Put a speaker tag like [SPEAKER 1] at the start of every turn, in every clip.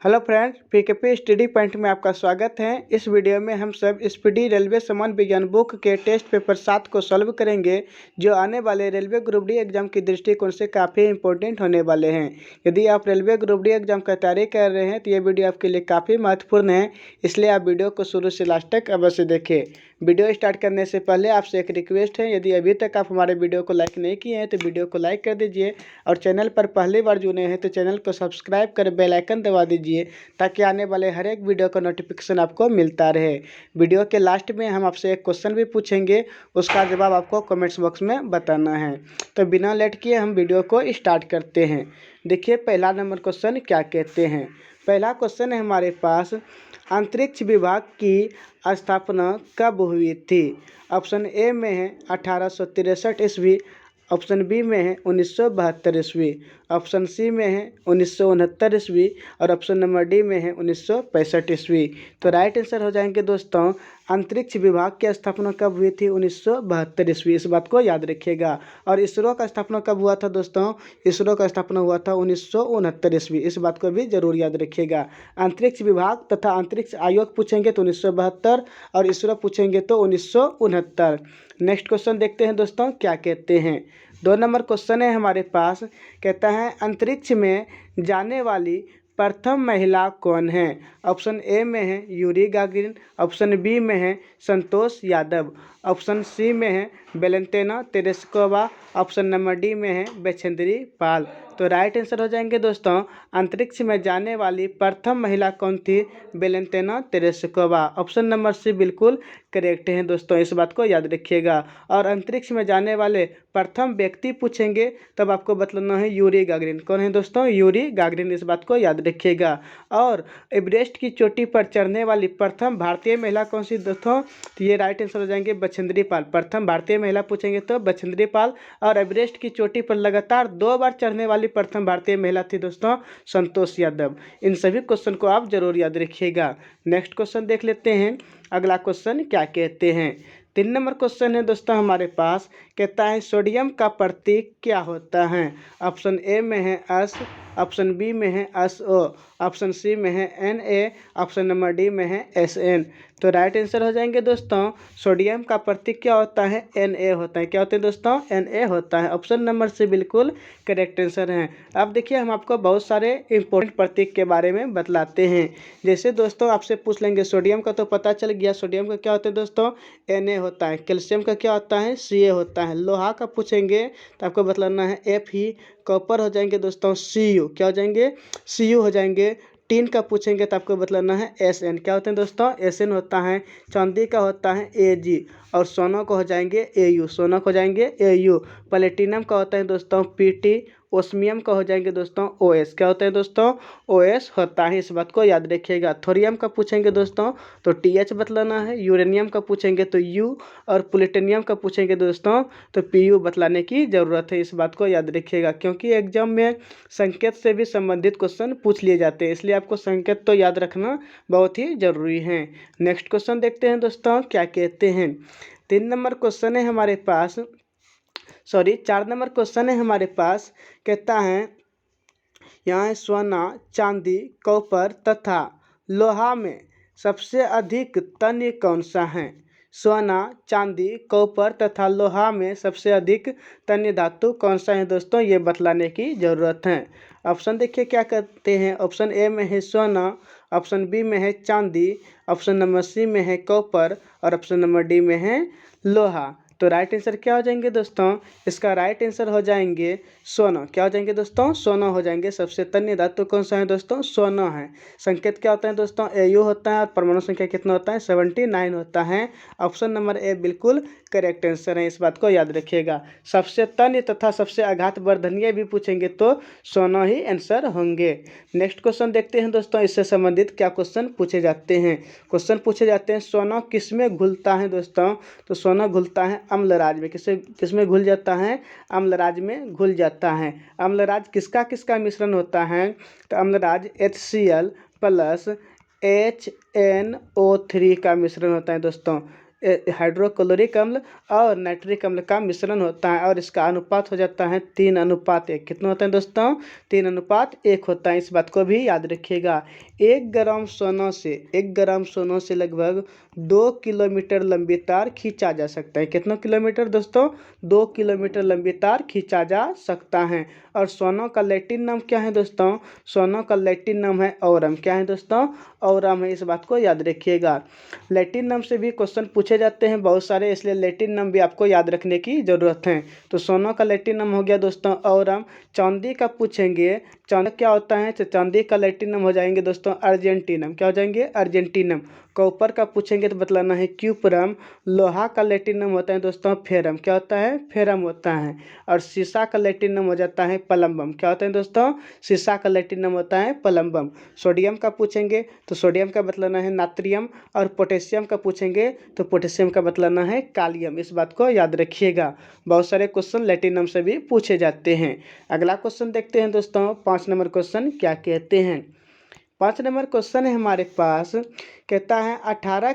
[SPEAKER 1] Hello friends, पीकेपी study point में आपका स्वागत है। इस वीडियो में हम सब स्पीडी रेलवे समान विज्ञान बुक के टेस्ट पेपर 7 को सॉल्व करेंगे, जो आने वाले रेलवे ग्रुप डी एग्जाम की दृष्टिकोण से काफ़ी इंपॉर्टेंट होने वाले हैं। यदि आप रेलवे ग्रुप डी एग्जाम का तैयारी कर रहे हैं तो ये वीडियो आपके लिए काफ़ी महत्वपूर्ण है, इसलिए आप वीडियो को शुरू से लास्ट तक अवश्य देखें। वीडियो स्टार्ट करने से पहले आपसे एक रिक्वेस्ट है, यदि अभी तक आप हमारे वीडियो को लाइक नहीं किए हैं तो वीडियो को लाइक कर दीजिए और चैनल पर पहली बार जुड़े हैं तो चैनल को सब्सक्राइब कर बेल आइकन दबा दीजिए ताकि आने वाले हर एक वीडियो का नोटिफिकेशन आपको मिलता रहे। वीडियो के लास्ट में हम आपसे एक क्वेश्चन भी पूछेंगे, उसका जवाब आपको कमेंट्स बॉक्स में बताना है। तो बिना लेट किए हम वीडियो को स्टार्ट करते हैं। देखिए पहला नंबर क्वेश्चन क्या कहते हैं। पहला क्वेश्चन है हमारे पास, अंतरिक्ष विभाग की स्थापना कब हुई थी। ऑप्शन ए में है 1863 ईस्वी, ऑप्शन बी में है 1972 ईस्वी, ऑप्शन सी में है 1969 ईस्वी और ऑप्शन नंबर डी में है 1965 ईस्वी। तो राइट आंसर हो जाएंगे दोस्तों, अंतरिक्ष विभाग की स्थापना कब हुई थी, 1972 ईस्वी। इस बात को याद रखिएगा। और इसरो का स्थापना कब हुआ था दोस्तों, इसरो का स्थापना हुआ था 1969 ईस्वी। इस बात को भी जरूर याद रखिएगा। अंतरिक्ष विभाग तथा अंतरिक्ष आयोग पूछेंगे तो 1972 और इसरो पूछेंगे तो 1969। नेक्स्ट क्वेश्चन देखते हैं दोस्तों क्या कहते हैं। 2 नंबर क्वेश्चन है हमारे पास, कहता है अंतरिक्ष में जाने वाली प्रथम महिला कौन है। ऑप्शन ए में है यूरी गागरिन, ऑप्शन बी में है संतोष यादव, ऑप्शन सी में है Valentina Tereshkova, option number D में है बछेंद्री पाल। तो राइट आंसर हो जाएंगे दोस्तों, अंतरिक्ष में जाने वाली प्रथम महिला कौन थी, Valentina Tereshkova. Option number C बिल्कुल करेक्ट है दोस्तों, इस बात को याद रखिएगा। और अंतरिक्ष में जाने वाले प्रथम व्यक्ति पूछेंगे तब आपको बतलाना है यूरी गागरिन। कौन है दोस्तों, यूरी गागरिन, इस बात को याद रखिएगा। और एवरेस्ट की चोटी पर चढ़ने वाली प्रथम भारतीय महिला कौन सी दोस्तों, तो ये राइट आंसर हो जाएंगे बछेंद्री पाल। प्रथम भारतीय महिला पूछेंगे तो बछेंद्री पाल। और एवरेस्ट की चोटी पर लगातार 2 बार चढ़ने वाली प्रथम भारतीय महिला थी दोस्तों संतोष यादव। इन सभी क्वेश्चन को आप जरूर याद रखिएगा। नेक्स्ट क्वेश्चन देख लेते हैं। अगला क्वेश्चन क्या कहते हैं। 3 नंबर क्वेश्चन है दोस्तों हमारे पास, कहता है सोडियम का प्रतीक क्या होता है। ऑप्शन ए में है एस, ऑप्शन बी में है SO, ऑप्शन सी में है Na, ऑप्शन नंबर डी में है Sn। तो राइट आंसर हो जाएंगे दोस्तों, सोडियम का प्रतीक क्या होता है, Na होता है। क्या होता है दोस्तों, Na होता है। ऑप्शन नंबर सी बिल्कुल करेक्ट आंसर है। अब देखिए हम आपको बहुत सारे इंपॉर्टेंट प्रतीक के बारे में बतलाते हैं। जैसे दोस्तों आपसे पूछ लेंगे, सोडियम का तो पता चल गया, सोडियम का क्या होता है दोस्तों, Na होता है। कैल्शियम का क्या होता है, Ca होता है। लोहा का पूछेंगे तो आपको बतलाना है Fe। कॉपर हो जाएंगे दोस्तों Cu, क्या हो जाएंगे, Cu हो जाएंगे। टीन का पूछेंगे तो आपको बतलाना है Sn। क्या होते हैं दोस्तों, Sn होता है। चांदी का होता है Ag और सोना को हो जाएंगे Au, सोना को हो जाएंगे Au। प्लेटिनम का होता है दोस्तों Pt। ओस्मियम का हो जाएंगे दोस्तों OS। क्या होता है दोस्तों, OS होता है। इस बात को याद रखिएगा। थोरियम का पूछेंगे दोस्तों तो TH बतलाना है। यूरेनियम का पूछेंगे तो U और प्लूटोनियम का पूछेंगे दोस्तों तो Pu बतलाने की ज़रूरत है। इस बात को याद रखिएगा, क्योंकि एग्जाम में संकेत से भी संबंधित क्वेश्चन पूछ लिए जाते हैं, इसलिए आपको संकेत तो याद रखना बहुत ही ज़रूरी है। नेक्स्ट क्वेश्चन देखते हैं दोस्तों क्या कहते हैं। 3 नंबर क्वेश्चन है हमारे पास, 4 नंबर क्वेश्चन है हमारे पास, कहता है यहाँ है सोना, चांदी, कॉपर तथा लोहा में सबसे अधिक तन्य कौन सा है। सोना, चांदी, कॉपर तथा लोहा में सबसे अधिक तन्य धातु कौन सा है दोस्तों, ये बतलाने की ज़रूरत है। ऑप्शन देखिए क्या कहते हैं। ऑप्शन ए में है सोना, ऑप्शन बी में है चांदी, ऑप्शन नंबर सी में है कॉपर और ऑप्शन नंबर डी में है लोहा। तो राइट आंसर क्या हो जाएंगे दोस्तों, इसका राइट आंसर हो जाएंगे सोना। क्या हो जाएंगे दोस्तों, सोना हो जाएंगे। सबसे तन्य धातु कौन सा है दोस्तों, सोना है। संकेत क्या होता है दोस्तों, Au होता है और परमाणु संख्या कितना होता है, 79 होता है। ऑप्शन नंबर ए बिल्कुल करेक्ट आंसर है, इस बात को याद रखिएगा। सबसे तन्य तथा सबसे आघात वर्धनीय भी पूछेंगे तो सोना ही आंसर होंगे। नेक्स्ट क्वेश्चन देखते हैं दोस्तों, इससे संबंधित क्या क्वेश्चन पूछे जाते हैं। क्वेश्चन पूछे जाते हैं सोना किस में घुलता है दोस्तों, तो सोना घुलता है अम्लराज में। किसमें घुल जाता है, अम्लराज में घुल जाता है। अम्लराज किसका किसका मिश्रण होता है, तो अम्लराज HCl प्लस HNO3 का मिश्रण होता है दोस्तों। हाइड्रोक्लोरिक अम्ल और नाइट्रिक अम्ल का मिश्रण होता है और इसका अनुपात हो जाता है 3:1। कितना होता है दोस्तों? 3:1 होता है। इस बात को भी याद रखिएगा। 1 ग्राम सोना से लगभग 2 किलोमीटर लंबी तार खींचा जा सकता है। कितना किलोमीटर दोस्तों? 2 किलोमीटर लंबी तार खींचा जा सकता है। और सोना का लैटिन नाम क्या है दोस्तों? सोना का लैटिन नाम है औरम। क्या है दोस्तों? औरम है। इस बात को याद रखिएगा। लैटिन नाम से भी क्वेश्चन पूछे जाते हैं बहुत सारे, इसलिए लैटिन नाम भी आपको याद रखने की ज़रूरत है। तो सोना का लैटिन नाम हो गया दोस्तों औरम। चांदी का पूछेंगे, चांदी क्या होता है? तो चांदी का लैटिन नाम हो जाएंगे दोस्तों अर्जेंटीनम। क्या हो जाएंगे? अर्जेंटीनम। कॉपर का पूछेंगे तो बतलाना है क्यूपरम। लोहा का लैटिन नाम होता है दोस्तों फेरम। क्या होता है? फेरम होता है। और शीशा का लैटिन नाम हो जाता है पलम्बम। क्या होता है दोस्तों? शीशा का लैटिन नाम होता है पलम्बम। सोडियम का पूछेंगे तो सोडियम का बतलाना है नात्रियम। और पोटेशियम का पूछेंगे तो पोटेशियम का बतलाना है कालियम। इस बात को याद रखिएगा। बहुत सारे क्वेश्चन लैटिन नाम से भी पूछे जाते हैं। अगला क्वेश्चन देखते हैं दोस्तों। 5 नंबर क्वेश्चन क्या कहते हैं? 5 नंबर क्वेश्चन है हमारे पास। कहता है 18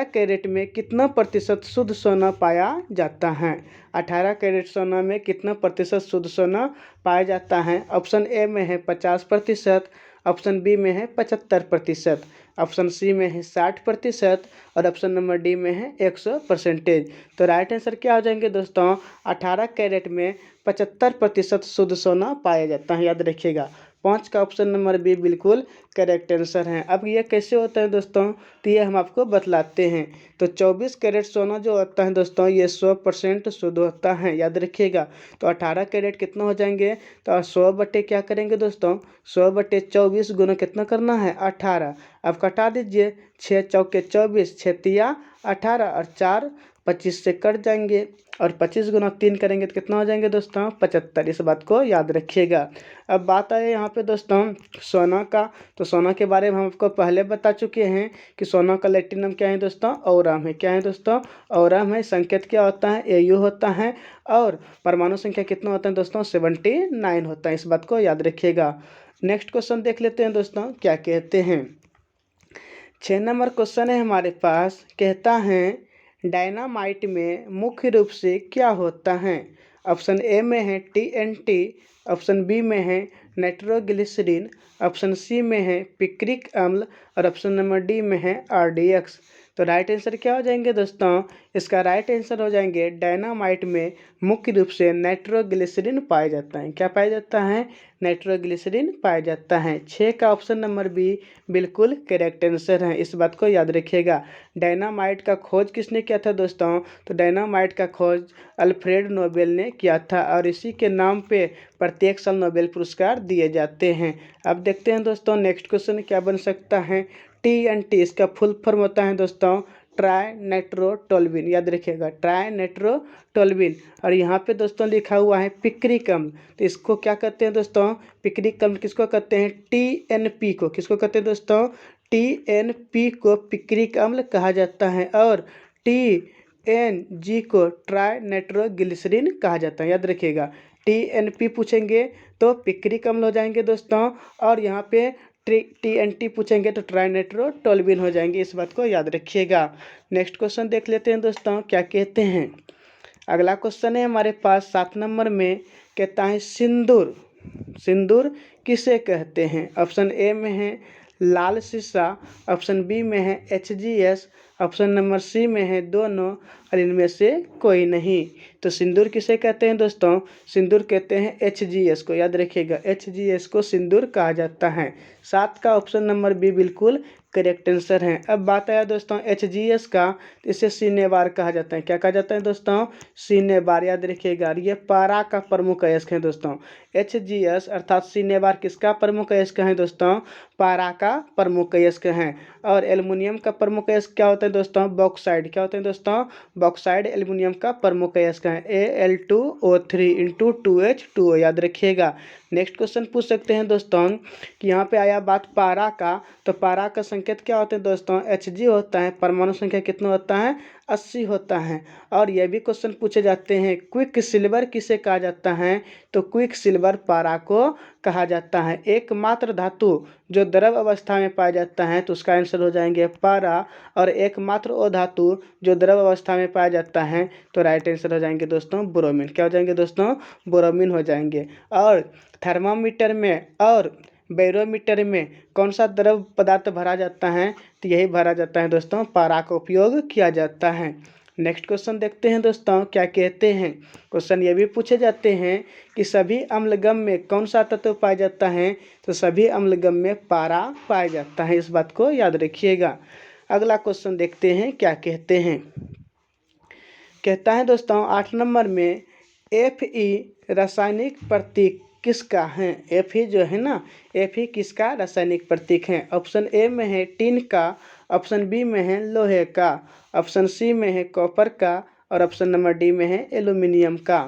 [SPEAKER 1] कैरेट में कितना प्रतिशत शुद्ध सोना पाया जाता है? 18 कैरेट सोना में कितना प्रतिशत शुद्ध सोना पाया जाता है? ऑप्शन ए में है 50%, ऑप्शन बी में है 75%, ऑप्शन सी में है 60% और ऑप्शन नंबर डी में है 100%। तो राइट आंसर क्या हो जाएंगे दोस्तों? 18 कैरेट में 75% शुद्ध सोना पाया जाता है। याद रखिएगा। 5 का ऑप्शन नंबर बी बिल्कुल करेक्ट आंसर है। अब ये कैसे होता है दोस्तों? तो ये हम आपको बतलाते हैं। तो 24 कैरेट सोना जो होता है दोस्तों ये 100% शुद्ध होता है। याद रखिएगा। तो 18 कैरेट कितना हो जाएंगे? तो 100 बटे क्या करेंगे दोस्तों? 100 बटे 24 गुना कितना करना है? 18। अब कटा दीजिए। 6 चौके 24, 6 तिया 18 और 4 25 से कट जाएंगे और 25 गुना 3 करेंगे तो कितना हो जाएंगे दोस्तों? 75। इस बात को याद रखिएगा। अब बात आए यहाँ पे दोस्तों सोना का। तो सोना के बारे में हम आपको पहले बता चुके हैं कि सोना का लैटिन नाम क्या है दोस्तों? औरम है। क्या है दोस्तों? औरम है। संकेत क्या होता है? Au होता है। और परमाणु संख्या कितना होता है दोस्तों? 79 होता है। इस बात को याद रखिएगा। नेक्स्ट क्वेश्चन देख लेते हैं दोस्तों क्या कहते हैं। 6 नंबर क्वेश्चन है हमारे पास। कहता है डायनामाइट में मुख्य रूप से क्या होता है? ऑप्शन ए में है TNT, ऑप्शन बी में है नाइट्रोग्लिसरीन, ऑप्शन सी में है पिक्रिक अम्ल और ऑप्शन नंबर डी में है RDX। तो राइट आंसर क्या हो जाएंगे दोस्तों? इसका राइट आंसर हो जाएंगे डायनामाइट में मुख्य रूप से नाइट्रोग्लिसरीन पाया जाता है। क्या पाया जाता है? नाइट्रोग्लिसरीन पाया जाता है। 6 का ऑप्शन नंबर बी बिल्कुल करेक्ट आंसर है। इस बात को याद रखिएगा। डायनामाइट का खोज किसने किया था दोस्तों? तो डायनामाइट का खोज अल्फ्रेड नोबेल ने किया था और इसी के नाम पे प्रत्येक साल नोबेल पुरस्कार दिए जाते हैं। अब देखते हैं दोस्तों नेक्स्ट क्वेश्चन क्या बन सकता है। TNT इसका फुल फॉर्म होता है दोस्तों ट्राई नाइट्रोटोल्यूइन। याद रखिएगा ट्राई नाइट्रोटोल्यूइन। और यहाँ पे दोस्तों लिखा हुआ है पिक्रिक अम्ल। तो इसको क्या कहते हैं दोस्तों? पिक्रिक अम्ल किसको कहते हैं? TNP को। किसको कहते हैं दोस्तों? TNP को पिक्रिक अम्ल कहा जाता है और TNG को ट्राई नाइट्रोग्लिसरीन कहा जाता है। याद रखिएगा। TNP पूछेंगे तो पिक्रिक अम्ल हो जाएंगे दोस्तों और यहाँ पे TNT पूछेंगे तो ट्राइनाइट्रोटोल्यूइन हो जाएंगे। इस बात को याद रखिएगा। नेक्स्ट क्वेश्चन देख लेते हैं दोस्तों क्या कहते हैं। अगला क्वेश्चन है हमारे पास 7 नंबर में। कहता है सिंदूर। सिंदूर किसे कहते हैं? ऑप्शन ए में है लाल शीशा, ऑप्शन बी में है HGS, ऑप्शन नंबर सी में है दोनों और इनमें से कोई नहीं। तो सिंदूर किसे कहते हैं दोस्तों? सिंदूर कहते हैं HGS को। याद रखिएगा HGS को सिंदूर कहा जाता है। 7 का ऑप्शन नंबर बी बिल्कुल करेक्ट आंसर है। अब बात आया दोस्तों HGS का। तो इसे सिनेबार कहा जाता है। क्या कहा जाता है दोस्तों? सिनेबार। याद रखिएगा। ये पारा का प्रमुख अयस्क है दोस्तों। HGS अर्थात सिनेबार किसका प्रमुख अयस्क है दोस्तों? पारा का प्रमुख अयस्क है। और एल्युमिनियम का प्रमुख अयस्क क्या होता है दोस्तों? बॉक्साइड। क्या होता है दोस्तों? बॉक्साइड एल्युमिनियम का प्रमुख अयस्क है। Al2O3 × 2H2O। याद रखिएगा। नेक्स्ट क्वेश्चन पूछ सकते हैं दोस्तों कि यहाँ पे आया बात पारा का। तो पारा का संकेत क्या होता है दोस्तों? Hg होता है। परमाणु संख्या कितना होता है? 80 होता है। और यह भी क्वेश्चन पूछे जाते हैं, क्विक सिल्वर किसे कहा जाता है? तो क्विक सिल्वर पारा को कहा जाता है। एकमात्र धातु जो द्रव अवस्था में पाया जाता है तो उसका आंसर हो जाएंगे पारा। और एकमात्र वो धातु जो द्रव अवस्था में पाया जाता है तो राइट आंसर हो जाएंगे दोस्तों ब्रोमीन। क्या हो जाएंगे दोस्तों? ब्रोमीन हो जाएंगे। और थर्मामीटर में और बैरोमीटर में कौन सा द्रव पदार्थ भरा जाता है? तो यही भरा जाता है दोस्तों, पारा का उपयोग किया जाता है। नेक्स्ट क्वेश्चन देखते हैं दोस्तों, क्या कहते हैं। क्वेश्चन ये भी पूछे जाते हैं कि सभी अम्लगम में कौन सा तत्व पाया जाता है? तो सभी अम्लगम में पारा पाया जाता है, इस बात को याद रखिएगा। अगला क्वेश्चन देखते हैं क्या कहते हैं। कहता है दोस्तों 8 नंबर में Fe रासायनिक प्रतीक किसका है? Fe जो है ना, Fe किसका रासायनिक प्रतीक है? ऑप्शन ए में है टिन का, ऑप्शन बी में है लोहे का, ऑप्शन सी में है कॉपर का और ऑप्शन नंबर डी में है एल्यूमिनियम का।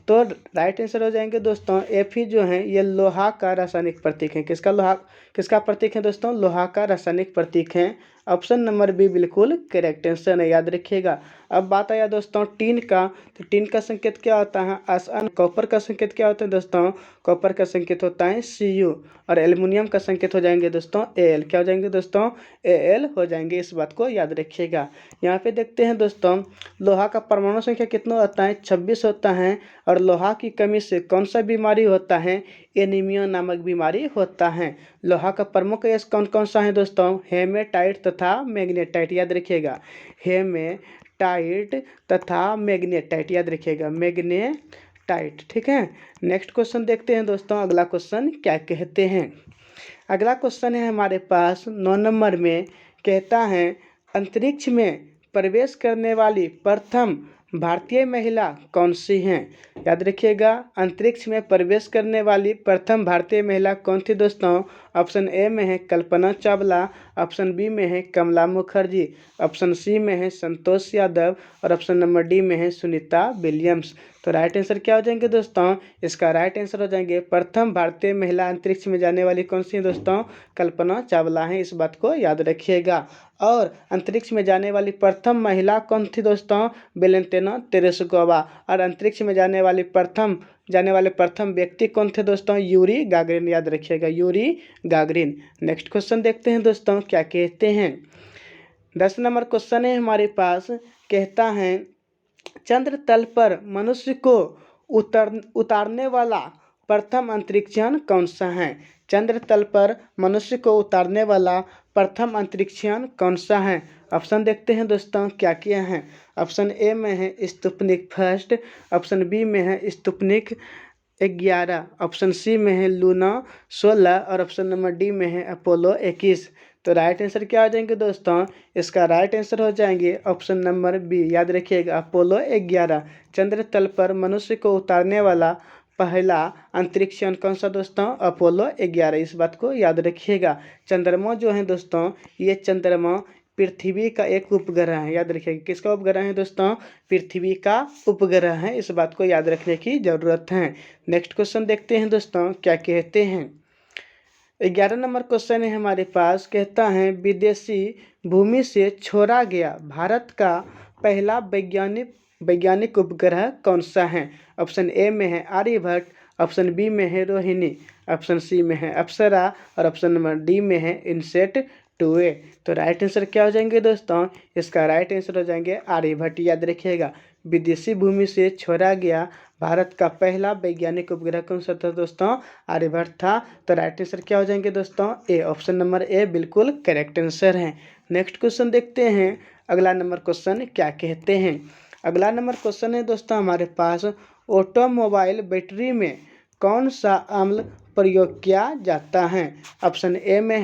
[SPEAKER 1] तो राइट आंसर हो जाएंगे दोस्तों Fe जो है ये लोहा का रासायनिक प्रतीक है। किसका प्रतीक है दोस्तों? लोहा का रासायनिक प्रतीक है। ऑप्शन नंबर बी बिल्कुल करेक्ट आंसर है, याद रखिएगा। अब बात आया दोस्तों टीन का, तो टीन का संकेत क्या होता है? Sn। कॉपर का संकेत क्या होता है दोस्तों? कॉपर का संकेत होता है Cu। और एल्युमिनियम का संकेत हो जाएंगे दोस्तों Al। क्या हो जाएंगे दोस्तों? Al हो जाएंगे, इस बात को याद रखिएगा। यहाँ पे देखते हैं दोस्तों लोहा का परमाणु संख्या कितना होता है? 26 होता है। और लोहा की कमी से कौन सा बीमारी होता है? एनीमिया नामक बीमारी होता है। लोहा का प्रमुख गैस कौन कौन सा है दोस्तों? हेमेटाइट तथा मैग्नेटाइट, याद रखिएगा। हेमेटाइट तथा मैग्नेटाइट, याद रखिएगा, मैग्नेटाइट। ठीक है। नेक्स्ट क्वेश्चन देखते हैं दोस्तों, अगला क्वेश्चन क्या कहते हैं। अगला क्वेश्चन है हमारे पास 9 नंबर में। कहता है अंतरिक्ष में प्रवेश करने वाली प्रथम भारतीय महिला कौन सी हैं? याद रखिएगा, अंतरिक्ष में प्रवेश करने वाली प्रथम भारतीय महिला कौन थी दोस्तों? ऑप्शन ए में है कल्पना चावला, ऑप्शन बी में है कमला मुखर्जी, ऑप्शन सी में है संतोष यादव और ऑप्शन नंबर डी में है सुनीता विलियम्स। तो राइट आंसर क्या हो जाएंगे दोस्तों? इसका राइट आंसर हो जाएंगे प्रथम भारतीय महिला अंतरिक्ष में जाने वाली कौन सी है दोस्तों? कल्पना चावला है, इस बात को याद रखिएगा। और अंतरिक्ष में जाने वाली प्रथम महिला कौन थी दोस्तों? Valentina Tereshkova. और अंतरिक्ष में जाने वाले प्रथम व्यक्ति कौन थे दोस्तों? यूरी गागरिन, याद रखिएगा, यूरी गागरिन। नेक्स्ट क्वेश्चन देखते हैं दोस्तों, क्या कहते हैं। 10 नंबर क्वेश्चन है हमारे पास। कहता है चंद्र तल पर मनुष्य को उतारने वाला प्रथम अंतरिक्षयान कौन सा है? चंद्र तल पर मनुष्य को उतारने वाला प्रथम अंतरिक्षयान कौन सा है? ऑप्शन देखते हैं दोस्तों क्या क्या है। ऑप्शन ए में है स्पुतनिक फर्स्ट, ऑप्शन बी में है स्पुतनिक 11, ऑप्शन सी में है लूना 16 और ऑप्शन नंबर डी में है अपोलो 21। तो राइट आंसर क्या हो जाएंगे दोस्तों? इसका राइट आंसर हो जाएंगे ऑप्शन नंबर बी, याद रखिएगा, अपोलो 11। चंद्र तल पर मनुष्य को उतारने वाला पहला अंतरिक्षयान कौन सा दोस्तों? अपोलो 11, इस बात को याद रखिएगा। चंद्रमा जो है दोस्तों, ये चंद्रमा पृथ्वी का एक उपग्रह है, याद रखिएगा। किसका उपग्रह है दोस्तों? पृथ्वी का उपग्रह है, इस बात को याद रखने की जरूरत है। नेक्स्ट क्वेश्चन देखते हैं दोस्तों, क्या कहते हैं। 11 नंबर क्वेश्चन है हमारे पास। कहता है विदेशी भूमि से छोड़ा गया भारत का पहला वैज्ञानिक उपग्रह कौन सा है? ऑप्शन ए में है आर्यभट्ट, ऑप्शन बी में है रोहिणी, ऑप्शन सी में है अप्सरा और ऑप्शन नंबर डी में है इनसेट 2A। तो राइट आंसर क्या हो जाएंगे दोस्तों? इसका राइट आंसर हो जाएंगे आर्यभट्ट, याद रखिएगा। विदेशी भूमि से छोड़ा गया भारत का पहला वैज्ञानिक उपग्रह कौन सा था दोस्तों? आर्यभट्ट था। तो राइट आंसर क्या हो जाएंगे दोस्तों? ए, ऑप्शन नंबर ए बिल्कुल करेक्ट आंसर है। नेक्स्ट क्वेश्चन देखते हैं, अगला नंबर क्वेश्चन क्या कहते हैं। अगला नंबर क्वेश्चन है दोस्तों हमारे पास, ऑटोमोबाइल बैटरी में कौन सा अम्ल प्रयोग किया जाता है? ऑप्शन ए में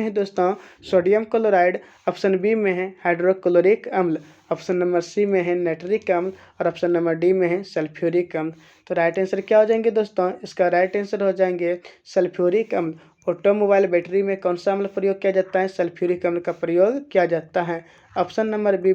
[SPEAKER 1] है दोस्तों सोडियम क्लोराइड, ऑप्शन बी में है हाइड्रोक्लोरिक अम्ल, ऑप्शन नंबर सी में है नाइट्रिक अम्ल और ऑप्शन नंबर डी में है सल्फ्यूरिक अम्ल। तो राइट आंसर क्या हो जाएंगे दोस्तों? इसका राइट आंसर हो जाएंगे सल्फ्यूरिक अम्ल। ऑटोमोबाइल बैटरी में कौन सा अम्ल प्रयोग किया जाता है? सल्फ्यूरिक अम्ल का प्रयोग किया जाता है। ऑप्शन नंबर बी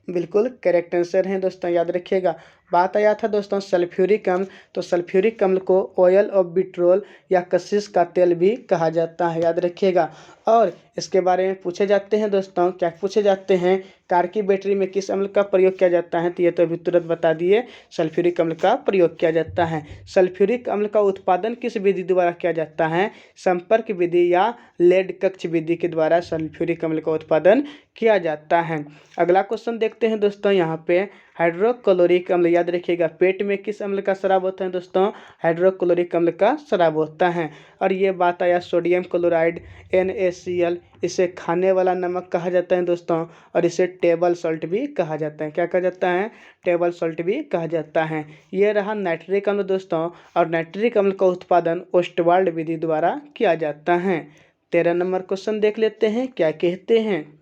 [SPEAKER 1] बिल्कुल करेक्ट आंसर है दोस्तों, याद रखिएगा। बात आया था दोस्तों सल्फ्यूरिक अम्ल, तो सल्फ्यूरिक अम्ल को ऑयल ऑफ बिट्रोल या कशिश का तेल भी कहा जाता है, याद रखिएगा। और इसके बारे में पूछे जाते हैं दोस्तों। क्या पूछे जाते हैं, कार की बैटरी में किस अम्ल का प्रयोग किया जाता है, तो ये तो अभी तुरंत बता दिए, सल्फ्यूरिक अम्ल का प्रयोग किया जाता है। सल्फ्यूरिक अम्ल का उत्पादन किस विधि द्वारा किया जाता है, संपर्क विधि या लेड कक्ष विधि के द्वारा सल्फ्यूरिक अम्ल का उत्पादन किया जाता है। अगला क्वेश्चन देखते हैं दोस्तों। यहाँ पे हाइड्रोक्लोरिक अम्ल, याद रखिएगा, पेट में किस अम्ल का स्राव होता है दोस्तों, हाइड्रोक्लोरिक अम्ल का स्राव होता है। और ये बात आया सोडियम क्लोराइड NaCl, इसे खाने वाला नमक कहा जाता है दोस्तों, और इसे टेबल सॉल्ट भी कहा जाता है। क्या कहा जाता है, टेबल सॉल्ट भी कहा जाता है। ये रहा नाइट्रिक अम्ल दोस्तों, और नाइट्रिक अम्ल का उत्पादन ओस्टवाल्ड विधि द्वारा किया जाता है। 13 नंबर क्वेश्चन देख लेते हैं, क्या कहते हैं।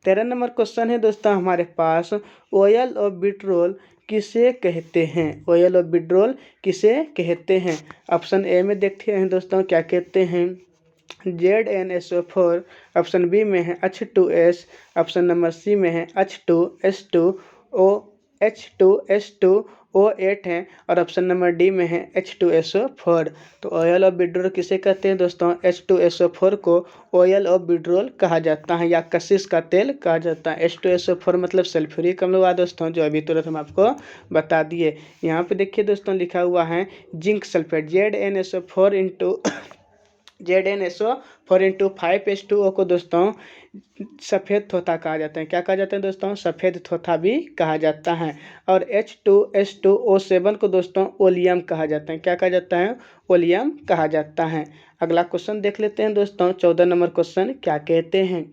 [SPEAKER 1] 13 नंबर क्वेश्चन है दोस्तों हमारे पास, ऑयल ऑफ विट्रोल किसे कहते हैं, ऑयल ऑफ विट्रोल किसे कहते हैं। ऑप्शन ए में देखते हैं दोस्तों, क्या कहते हैं, ZnSO4, ऑप्शन बी में है H2S, ऑप्शन नंबर सी में है H2S2O, H2S2O8 है, और ऑप्शन नंबर डी में है H2SO4। तो ऑयल ऑफ विट्रोल किसे कहते हैं दोस्तों, H2SO4 को ऑयल ऑफ विट्रोल कहा जाता है, या कशिश का तेल कहा जाता है। H2SO4 मतलब सल्फ्यूरिक अम्ल हुआ दोस्तों, जो अभी तुरंत हम आपको बता दिए। यहाँ पे देखिए दोस्तों लिखा हुआ है zinc sulphate, ZnSO4 into 5H2O को दोस्तों सफ़ेद थोथा कहा जाता है। क्या कहा जाता है दोस्तों, सफ़ेद थोथा भी कहा जाता है। और H2S2O7 को दोस्तों ओलियम कहा जाता है। क्या कहा जाता है, ओलियम कहा जाता है। अगला क्वेश्चन देख लेते हैं दोस्तों। 14 नंबर क्वेश्चन क्या कहते हैं।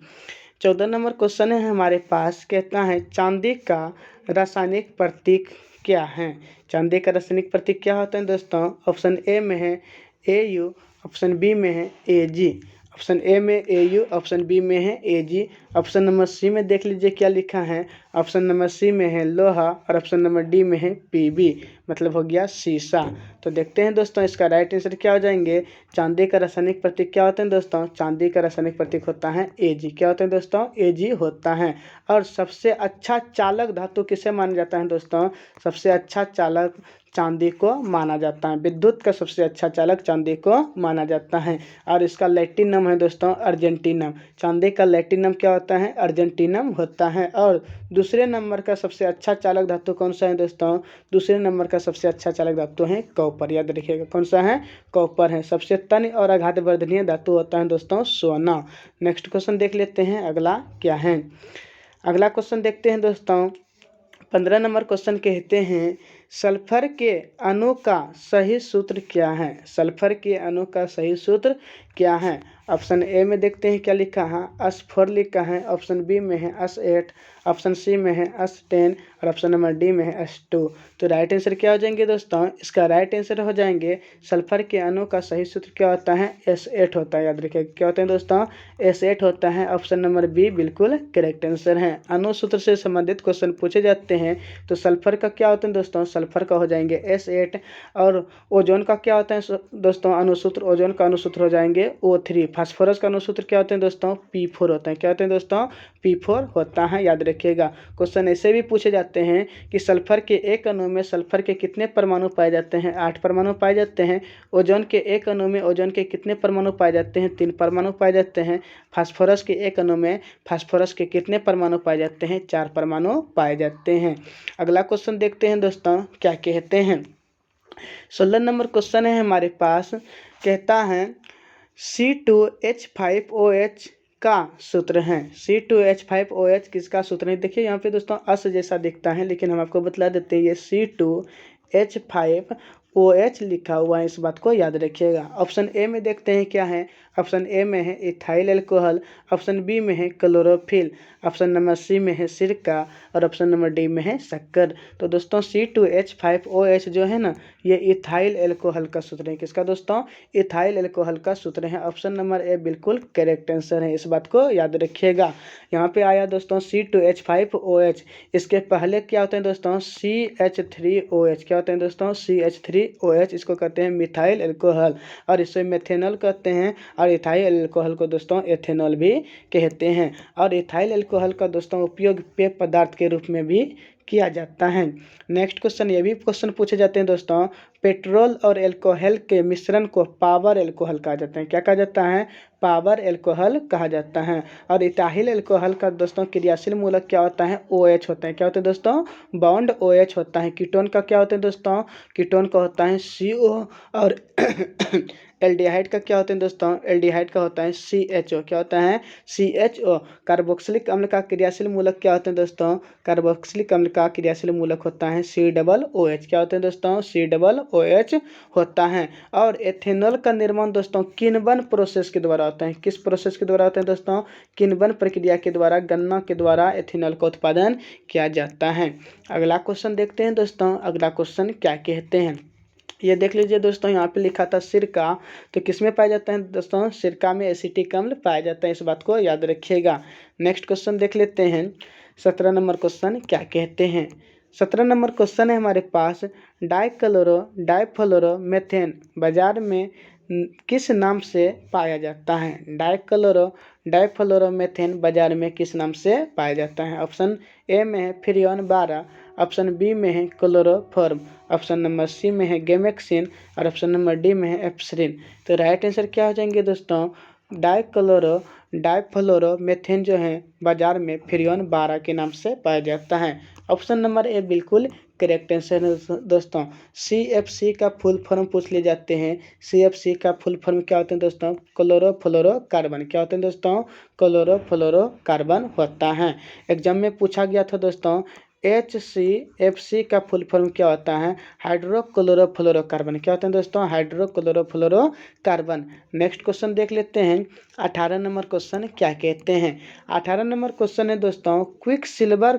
[SPEAKER 1] 14 नंबर क्वेश्चन है हमारे पास, कहता है चांदी का रासायनिक प्रतीक क्या है। चांदी का रासायनिक प्रतीक क्या होता है दोस्तों। ऑप्शन ए में है AU, ऑप्शन बी में है AG, ऑप्शन ए में AU, ऑप्शन बी में है AG, ऑप्शन नंबर सी में देख लीजिए क्या लिखा है, ऑप्शन नंबर सी में है लोहा, और ऑप्शन नंबर डी में है PB, मतलब हो गया शीशा। तो देखते हैं दोस्तों इसका राइट आंसर क्या हो जाएंगे। चांदी का रासायनिक प्रतीक क्या होता है दोस्तों, चांदी का रासायनिक प्रतीक होता है AG। क्या होता है दोस्तों, AG होता है। और सबसे अच्छा चालक धातु किसे माना जाता है दोस्तों, सबसे अच्छा चालक चांदी को माना जाता है। विद्युत का सबसे अच्छा चालक चांदी को माना जाता है। और इसका लैटिन नाम है दोस्तों अर्जेंटीनम। चांदी का लैटिन नाम क्या होता है, अर्जेंटीनम होता है। और दूसरे नंबर का सबसे अच्छा चालक धातु कौन सा है दोस्तों, दूसरे नंबर का सबसे अच्छा चालक धातु है कॉपर। याद रखिएगा कौन सा है, कॉपर है। सबसे तन्य और आघात वर्धनीय धातु होता है दोस्तों सोना। नेक्स्ट क्वेश्चन देख लेते हैं अगला क्या है। अगला क्वेश्चन देखते हैं दोस्तों। 15 नंबर क्वेश्चन कहते हैं सल्फर के अणु का सही सूत्र क्या है। सल्फर के अणु का सही सूत्र क्या है। ऑप्शन ए में देखते हैं क्या लिखा है, S4 लिखा है, ऑप्शन बी में है S8, ऑप्शन सी में है S10, और ऑप्शन नंबर डी में है S2। तो राइट आंसर क्या हो जाएंगे दोस्तों, इसका राइट आंसर हो जाएंगे सल्फर के अणु का सही सूत्र क्या होता है, S8 होता है। याद रखिए क्या होता है दोस्तों, S8 होता है। ऑप्शन नंबर बी बिल्कुल करेक्ट आंसर है। अणु सूत्र से संबंधित क्वेश्चन पूछे जाते हैं तो सल्फर का क्या होता है दोस्तों, सल्फर का हो जाएंगे S8। और ओजोन का क्या होता है दोस्तों अणुसूत्र, ओजोन का अणुसूत्र हो जाएंगे O3। फास्फोरस का अणुसूत्र क्या होते हैं दोस्तों, P4 होता है। क्या होते हैं दोस्तों, P4 होता है। याद रखिएगा क्वेश्चन ऐसे भी पूछे जाते हैं कि सल्फर के एक अणु में सल्फर के कितने परमाणु पाए जाते हैं, 8 परमाणु पाए जाते हैं। ओजोन के एक अणु में ओजोन के कितने परमाणु पाए जाते हैं, 3 परमाणु पाए जाते हैं। फास्फोरस के एक अणु में फास्फोरस के कितने परमाणु पाए जाते हैं, 4 परमाणु पाए जाते हैं। अगला क्वेश्चन देखते हैं दोस्तों क्या कहते हैं। 16 नंबर क्वेश्चन है हमारे पास, कहता है C2H5OH का सूत्र है। C2H5OH किसका सूत्र है। देखिए यहाँ पे दोस्तों अस जैसा दिखता है, लेकिन हम आपको बतला देते हैं ये C2H5OH लिखा हुआ है, इस बात को याद रखिएगा। ऑप्शन ए में देखते हैं क्या है, ऑप्शन ए में है इथाइल अल्कोहल, ऑप्शन बी में है क्लोरोफिल, ऑप्शन नंबर सी में है सिरका, और ऑप्शन नंबर डी में है शक्कर। तो दोस्तों C2H5OH जो है ना, ये इथाइल अल्कोहल का सूत्र है। किसका दोस्तों, इथाइल अल्कोहल का सूत्र है। ऑप्शन नंबर ए बिल्कुल करेक्ट आंसर है, इस बात को याद रखिएगा। यहाँ पे आया दोस्तों C2H5OH, इसके पहले क्या होते हैं दोस्तों, CH3OH। क्या होते हैं दोस्तों, CH3OH, इसको कहते हैं मिथाइल अल्कोहल, और इसे मेथेनॉल कहते हैं। और इथाइल अल्कोहल को दोस्तों एथेनॉल भी कहते हैं। और इथाइल अल्कोहल का दोस्तों उपयोग पेय पदार्थ के रूप में भी किया जाता है। नेक्स्ट क्वेश्चन, ये भी क्वेश्चन पूछे जाते हैं दोस्तों, पेट्रोल और अल्कोहल के मिश्रण को पावर अल्कोहल कहा जाता है। क्या कहा जाता है? पावर अल्कोहल कहा जाता है। और इथाइल अल्कोहल का दोस्तों क्रियाशील मूलक क्या होता है? OH होता है। क्या होता है दोस्तों? बॉन्ड OH होता है। कीटोन का क्या होता है दोस्तों? कीटोन का होता है CO। और एल्डिहाइड का क्या होता है दोस्तों? एल्डिहाइड का होता है CHO। क्या होता है? CHO। कार्बोक्सिलिक अम्ल का क्रियाशील मूलक क्या होते हैं दोस्तों? कार्बोक्सिलिक अम्ल का क्रियाशील मूलक होता है COOH। क्या होते हैं दोस्तों? COOH होता है। और एथेनॉल का निर्माण दोस्तों किण्वन प्रोसेस के द्वारा होता है। किस प्रोसेस के द्वारा होता है दोस्तों? किण्वन प्रक्रिया के द्वारा, गन्ना के द्वारा एथेनॉल का उत्पादन किया जाता है। अगला क्वेश्चन देखते हैं दोस्तों। अगला क्वेश्चन क्या कहते हैं, ये देख लीजिए दोस्तों। यहाँ पे लिखा था सिरका, तो किसमें पाया जाता है दोस्तों? सिरका में एसिटिक अम्ल पाया जाता है। इस बात को याद रखिएगा। नेक्स्ट क्वेश्चन देख लेते हैं। 17 नंबर क्वेश्चन क्या कहते हैं। 17 नंबर क्वेश्चन है हमारे पास, डाइफ्लोरोमेथेन बाजार में किस नाम से पाया जाता है? डाइफ्लोरोमेथेन बाजार में किस नाम से पाया जाता है? ऑप्शन ए में है फ्रियोन 12, ऑप्शन बी में है क्लोरोफॉर्म, ऑप्शन नंबर सी में है गेमेक्सिन और ऑप्शन नंबर डी में है एप्सरिन। तो राइट आंसर क्या हो जाएंगे दोस्तों? डाइफ्लोरोमेथेन जो है बाजार में फ्रियोन 12 के नाम से पाया जाता है। ऑप्शन नंबर ए बिल्कुल करेक्ट आंसर है दोस्तों। CFC का फुल फॉर्म पूछ ले जाते हैं। CFC का फुल फॉर्म क्या होते हैं दोस्तों? क्लोरोफ्लोरोकार्बन। क्या होते हैं दोस्तों? क्लोरोफ्लोरोकार्बन होता है। एग्जाम में पूछा गया था दोस्तों, HCFC का फुल फॉर्म क्या होता है? हाइड्रोक्लोरोफ्लोरोकार्बन। क्या होते हैं दोस्तों? हाइड्रोक्लोरोफ्लोरोकार्बन। नेक्स्ट क्वेश्चन देख लेते हैं। 18 नंबर क्वेश्चन क्या कहते हैं। 18 नंबर क्वेश्चन है दोस्तों, क्विक सिल्वर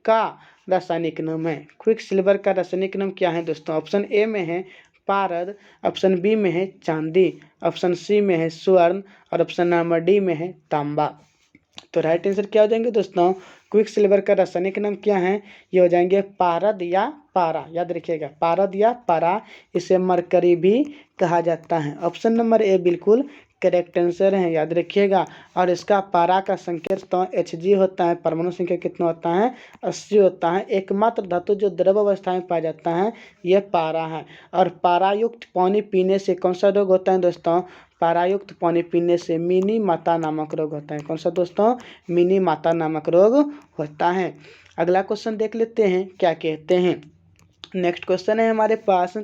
[SPEAKER 1] का रासायनिक नाम है। क्विक सिल्वर का रासायनिक नाम क्या है दोस्तों? ऑप्शन ए में है पारद, ऑप्शन बी में है चांदी, ऑप्शन सी में है स्वर्ण और ऑप्शन नंबर डी में है तांबा। तो राइट आंसर क्या हो जाएंगे दोस्तों? क्विक सिल्वर का रासायनिक नाम क्या है? ये हो जाएंगे पारद या पारा। याद रखिएगा, पारद या पारा। इसे मरकरी भी कहा जाता है। ऑप्शन नंबर ए बिल्कुल करेक्ट आंसर है, याद रखिएगा। और इसका पारा का संकेत तो Hg होता है। परमाणु संख्या कितना होता है? 80 होता है। एकमात्र धातु जो द्रव अवस्था में पाया जाता है यह पारा है। और पारायुक्त पानी पीने से कौन सा रोग होता है दोस्तों? पारायुक्त पानी पीने से मिनी माता नामक रोग होता है। कौन सा दोस्तों? मिनी माता नामक रोग होता है। अगला क्वेश्चन देख लेते हैं क्या कहते हैं। नेक्स्ट क्वेश्चन है हमारे पास,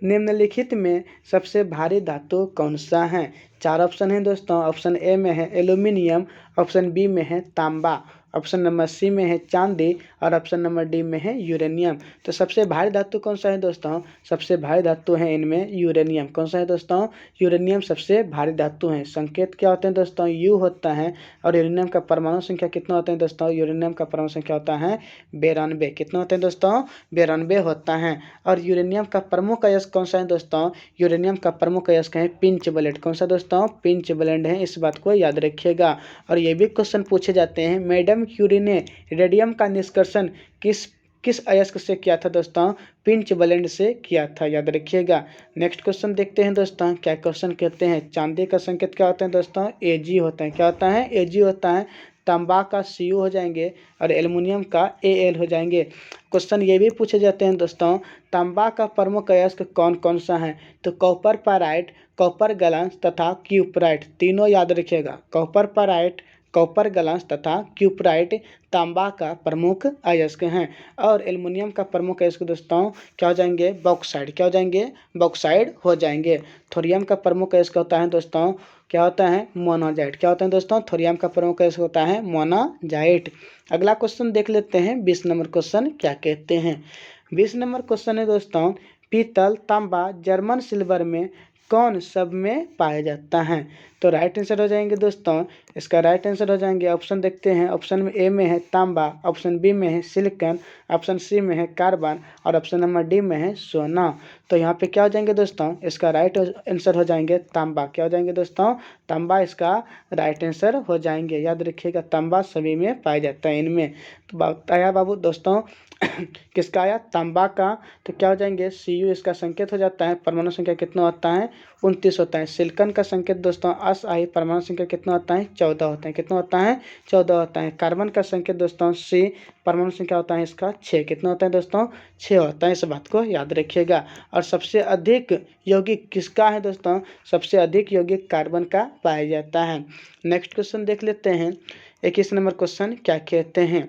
[SPEAKER 1] निम्नलिखित में सबसे भारी धातु कौन सा है? 4 ऑप्शन है दोस्तों। ऑप्शन ए में है एल्यूमिनियम, ऑप्शन बी में है तांबा, ऑप्शन नंबर सी में है चांदी और ऑप्शन नंबर डी में है यूरेनियम। तो सबसे भारी धातु कौन सा है दोस्तों? सबसे भारी धातु है इनमें यूरेनियम। कौन सा है दोस्तों? यूरेनियम सबसे भारी धातु है। संकेत क्या होते हैं दोस्तों? U होता है। और यूरेनियम का परमाणु संख्या कितना होता है दोस्तों? यूरेनियम का परमाणु संख्या होता है 92। कितना होता है दोस्तों? 92 होता है। और यूरेनियम का प्रमुख अयस्क कौन सा है दोस्तों? यूरेनियम का प्रमुख अयस्क है पिंच ब्लेड। कौन सा दोस्तों? पिंच ब्लेड है। इस बात को याद रखिएगा। और ये भी क्वेश्चन पूछे जाते हैं, मैडम क्यूरी ने रेडियम का निष्कर्षण किस अयस्क से किया था दोस्तों? पिंच ब्लेड से किया था, याद रखिएगा। नेक्स्ट क्वेश्चन देखते हैं दोस्तों। क्या क्वेश्चन कहते हैं, चांदी का संकेत क्या होता है दोस्तों? Ag होता है। क्या होता है? Ag होता है। तांबा का Cu हो जाएंगे और एल्युमिनियम का Al हो जाएंगे। क्वेश्चन ये भी पूछे जाते हैं दोस्तों, तांबा का प्रमुख अयस्क कौन कौन सा है? तो कॉपर पाराइट, कॉपर गलांस तथा क्यूपराइट, तीनों याद रखिएगा। कॉपर पाराइट, कॉपर गलांस तथा क्यूपराइट तांबा का प्रमुख अयस्क हैं। और एल्युमिनियम का प्रमुख अयस्क दोस्तों क्या हो जाएंगे? बॉक्साइड। क्या हो जाएंगे? बॉक्साइड हो जाएंगे। थोरियम का प्रमुख अयस्क होता है दोस्तों, क्या होता है? मोनाजाइट। क्या होता है दोस्तों? थोरियम का प्रमुख अयस्क होता है मोनाजाइट। अगला क्वेश्चन देख लेते हैं। 20 नंबर क्वेश्चन क्या कहते हैं। 20 नंबर क्वेश्चन है दोस्तों, पीतल, तांबा, जर्मन सिल्वर में कौन सब में पाया जाता है? तो राइट आंसर हो जाएंगे दोस्तों, इसका राइट आंसर हो जाएंगे, ऑप्शन देखते हैं। ऑप्शन ए में है तांबा, ऑप्शन बी में है सिलिकॉन, ऑप्शन सी में है कार्बन और ऑप्शन नंबर डी में है सोना। तो यहाँ पे क्या हो जाएंगे दोस्तों? इसका राइट आंसर हो जाएंगे तांबा। क्या हो जाएंगे दोस्तों? तांबा इसका राइट आंसर हो जाएंगे। याद रखिएगा, तांबा सभी में पाया जाता है इनमें। तो बताया बाबू दोस्तों किसका आया? तांबा का। तो क्या हो जाएंगे? Cu इसका संकेत हो जाता है। परमाणु संख्या कितना होता है? 29 होता है। सिलिकॉन का संकेत दोस्तों SI, परमाणु संख्या कितना होता है? 14 होता है। कितना होता है? 14 होता है। कार्बन का संकेत दोस्तों C, परमाणु संख्या होता है इसका 6। कितना होता है दोस्तों? 6 होता है, इस बात को याद रखिएगा। और सबसे अधिक यौगिक किसका है दोस्तों? सबसे अधिक यौगिक कार्बन का पाया जाता है। नेक्स्ट क्वेश्चन देख लेते हैं। 21 नंबर क्वेश्चन क्या कहते हैं?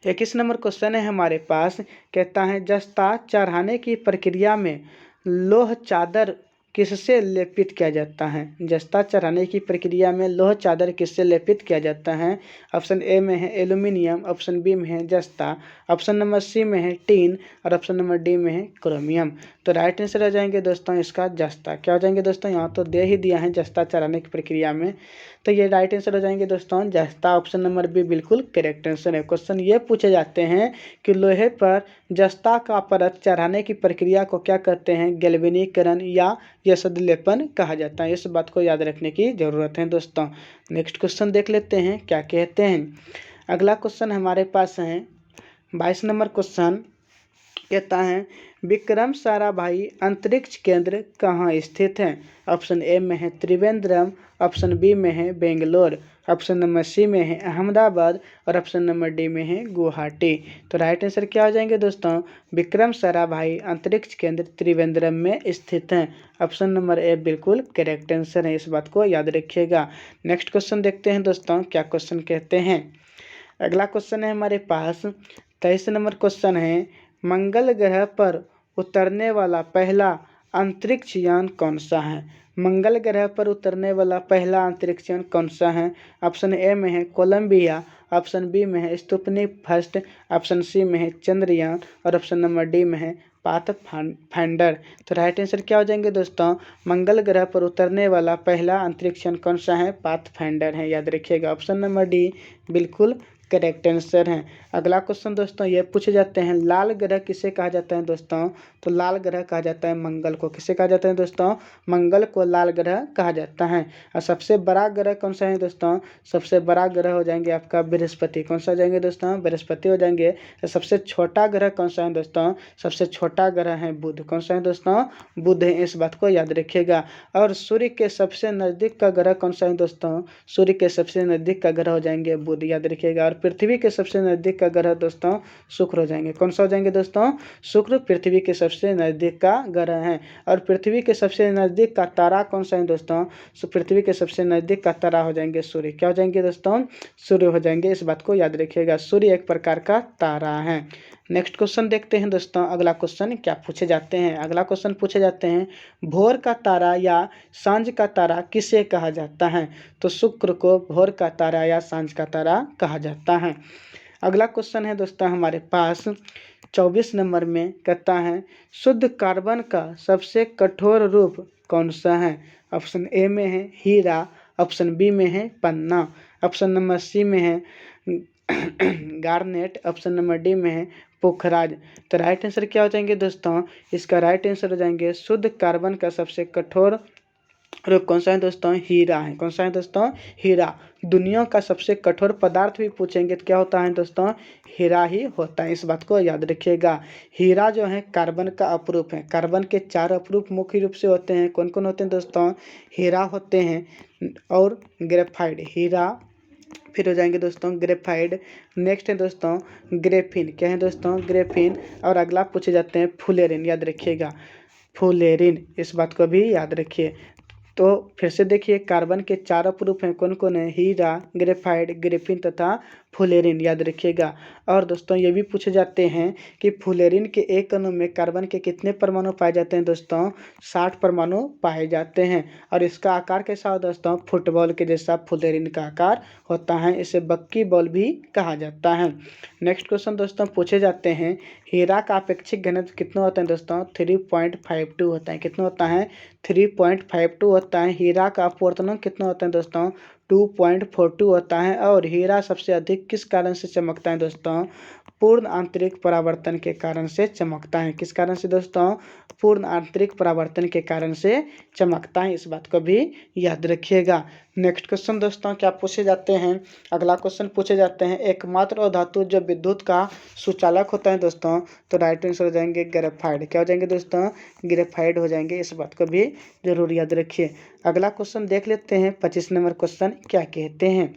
[SPEAKER 1] 21 नंबर क्वेश्चन है हमारे पास, कहता है जस्ता चढ़ाने की प्रक्रिया में लोह चादर किससे लेपित किया जाता है? जस्ता चढ़ाने की प्रक्रिया में लोह चादर किससे लेपित किया जाता है? ऑप्शन ए में है एल्यूमिनियम, ऑप्शन बी में है जस्ता, ऑप्शन नंबर सी में है टीन और ऑप्शन नंबर डी में है क्रोमियम। तो राइट आंसर हो जाएंगे दोस्तों इसका जस्ता। क्या हो जाएंगे दोस्तों? यहाँ तो दे ही दिया है जस्ता चढ़ाने की प्रक्रिया में, तो ये राइट आंसर हो जाएंगे दोस्तों जस्ता। ऑप्शन नंबर बी बिल्कुल करेक्ट आंसर है। क्वेश्चन ये पूछे जाते हैं कि लोहे पर जस्ता का परत चढ़ाने की प्रक्रिया को क्या कहते हैं? गैल्वेनीकरण या यसद लेपन कहा जाता है। इस बात को याद रखने की जरूरत है दोस्तों। नेक्स्ट क्वेश्चन देख लेते हैं क्या कहते हैं। अगला क्वेश्चन हमारे पास है 22 नंबर क्वेश्चन, कहता है विक्रम साराभाई अंतरिक्ष केंद्र कहाँ स्थित है? ऑप्शन ए में है त्रिवेंद्रम, ऑप्शन बी में है बेंगलोर, ऑप्शन नंबर सी में है अहमदाबाद और ऑप्शन नंबर डी में है गुवाहाटी। तो राइट आंसर क्या हो जाएंगे दोस्तों? विक्रम साराभाई अंतरिक्ष केंद्र त्रिवेंद्रम में स्थित है। ऑप्शन नंबर ए बिल्कुल करेक्ट आंसर है, इस बात को याद रखिएगा। नेक्स्ट क्वेश्चन देखते हैं दोस्तों क्या क्वेश्चन कहते हैं। अगला क्वेश्चन है हमारे पास 23 नंबर क्वेश्चन है, मंगल ग्रह पर उतरने वाला पहला अंतरिक्ष यान कौन सा है? मंगल ग्रह पर उतरने वाला पहला अंतरिक्ष यान कौन सा है? ऑप्शन ए में है कोलंबिया, ऑप्शन बी में है स्पुतनिक फर्स्ट, ऑप्शन सी में है चंद्रयान और ऑप्शन नंबर डी में है पाथफाइंडर। तो राइट आंसर क्या हो जाएंगे दोस्तों? मंगल ग्रह पर उतरने वाला पहला अंतरिक्ष यान कौन सा है? पाथफाइंडर है, याद रखिएगा। ऑप्शन नंबर डी बिल्कुल करेक्ट आंसर है। अगला क्वेश्चन दोस्तों ये पूछे जाते हैं लाल ग्रह किसे कहा जाता है दोस्तों? तो लाल ग्रह कहा जाता है मंगल को। किसे कहा जाता है दोस्तों? मंगल को लाल ग्रह कहा जाता है। और सबसे बड़ा ग्रह कौन सा है दोस्तों? सबसे बड़ा ग्रह हो जाएंगे आपका बृहस्पति। कौन सा हो जाएंगे दोस्तों? बृहस्पति हो जाएंगे। तो सबसे छोटा ग्रह कौन सा है दोस्तों? सबसे छोटा ग्रह है बुध। कौन सा है दोस्तों? बुध है, इस बात को याद रखिएगा। और सूर्य के सबसे नजदीक का ग्रह कौन सा है दोस्तों? सूर्य के सबसे नजदीक का ग्रह हो जाएंगे बुध, याद रखिएगा। और पृथ्वी के सबसे नजदीक का ग्रह दोस्तों शुक्र हो जाएंगे। कौन सा हो जाएंगे दोस्तों? शुक्र पृथ्वी के सबसे नजदीक का ग्रह है। और पृथ्वी के सबसे नजदीक का तारा कौन सा है दोस्तों? पृथ्वी के सबसे नजदीक का तारा हो जाएंगे सूर्य। क्या हो जाएंगे दोस्तों? सूर्य हो जाएंगे, इस बात को याद रखिएगा। सूर्य एक प्रकार का तारा है। नेक्स्ट क्वेश्चन देखते हैं दोस्तों। अगला क्वेश्चन क्या पूछे जाते हैं? अगला क्वेश्चन पूछे जाते हैं भोर का तारा या सांझ का तारा किसे कहा जाता है? तो शुक्र को भोर का तारा या सांझ का तारा कहा जाता है। अगला क्वेश्चन है दोस्तों हमारे पास 24 नंबर में, कहता है शुद्ध कार्बन का सबसे कठोर रूप कौन सा है? ऑप्शन ए में है हीरा, ऑप्शन बी में है पन्ना, ऑप्शन नंबर सी में है गार्नेट, ऑप्शन नंबर डी में है पोखराज। तो राइट आंसर क्या हो जाएंगे दोस्तों? इसका राइट आंसर हो जाएंगे शुद्ध कार्बन का सबसे कठोर रूप कौन सा है दोस्तों? हीरा है। कौन सा है दोस्तों? हीरा। दुनिया का सबसे कठोर पदार्थ भी पूछेंगे तो क्या होता है दोस्तों? हीरा ही होता है, इस बात को याद रखिएगा। हीरा जो है कार्बन का अपरूप है। कार्बन के 4 अपरूप मुख्य रूप से होते हैं। कौन कौन होते हैं दोस्तों? हीरा होते हैं और ग्रेफाइट। हीरा, फिर हो जाएंगे दोस्तों ग्रेफाइट। नेक्स्ट है दोस्तों ग्रेफिन। क्या है दोस्तों? ग्रेफिन। और अगला पूछे जाते हैं फुलेरिन, याद रखिएगा फुलेरिन, इस बात को भी याद रखिए। तो फिर से देखिए कार्बन के 4 अपरूप हैं। कौन कौन है? हीरा, ग्रेफाइट, ग्रेफिन तथा फुलेरिन, याद रखिएगा। और दोस्तों ये भी पूछे जाते हैं कि फुलेरिन के एक अणु में कार्बन के कितने परमाणु पाए जाते हैं दोस्तों? 60 परमाणु पाए जाते हैं। और इसका आकार कैसा हो दोस्तों? फुटबॉल के जैसा फुलेरिन का आकार होता है। इसे बक्की बॉल भी कहा जाता है। नेक्स्ट क्वेश्चन दोस्तों पूछे जाते हैं हीरा का अपेक्षिक घनत्व कितना होता है दोस्तों? 3.52 होता है। कितना होता है? 3.52 होता है। हीरा का अपवर्तनांक कितना होता है दोस्तों? 2.42 होता है। और हीरा सबसे अधिक किस कारण से चमकता है दोस्तों? पूर्ण आंतरिक परावर्तन के कारण से चमकता है। किस कारण से दोस्तों? पूर्ण आंतरिक परावर्तन के कारण से चमकता है, इस बात को भी याद रखिएगा। नेक्स्ट क्वेश्चन दोस्तों क्या पूछे जाते हैं? अगला क्वेश्चन पूछे जाते हैं एकमात्र अधातु जो विद्युत का सुचालक होता है दोस्तों? तो राइट आंसर हो जाएंगे ग्रेफाइट। क्या हो जाएंगे दोस्तों? ग्रेफाइट हो जाएंगे, इस बात को भी जरूर याद रखिए। अगला क्वेश्चन देख लेते हैं 25 नंबर क्वेश्चन क्या कहते हैं।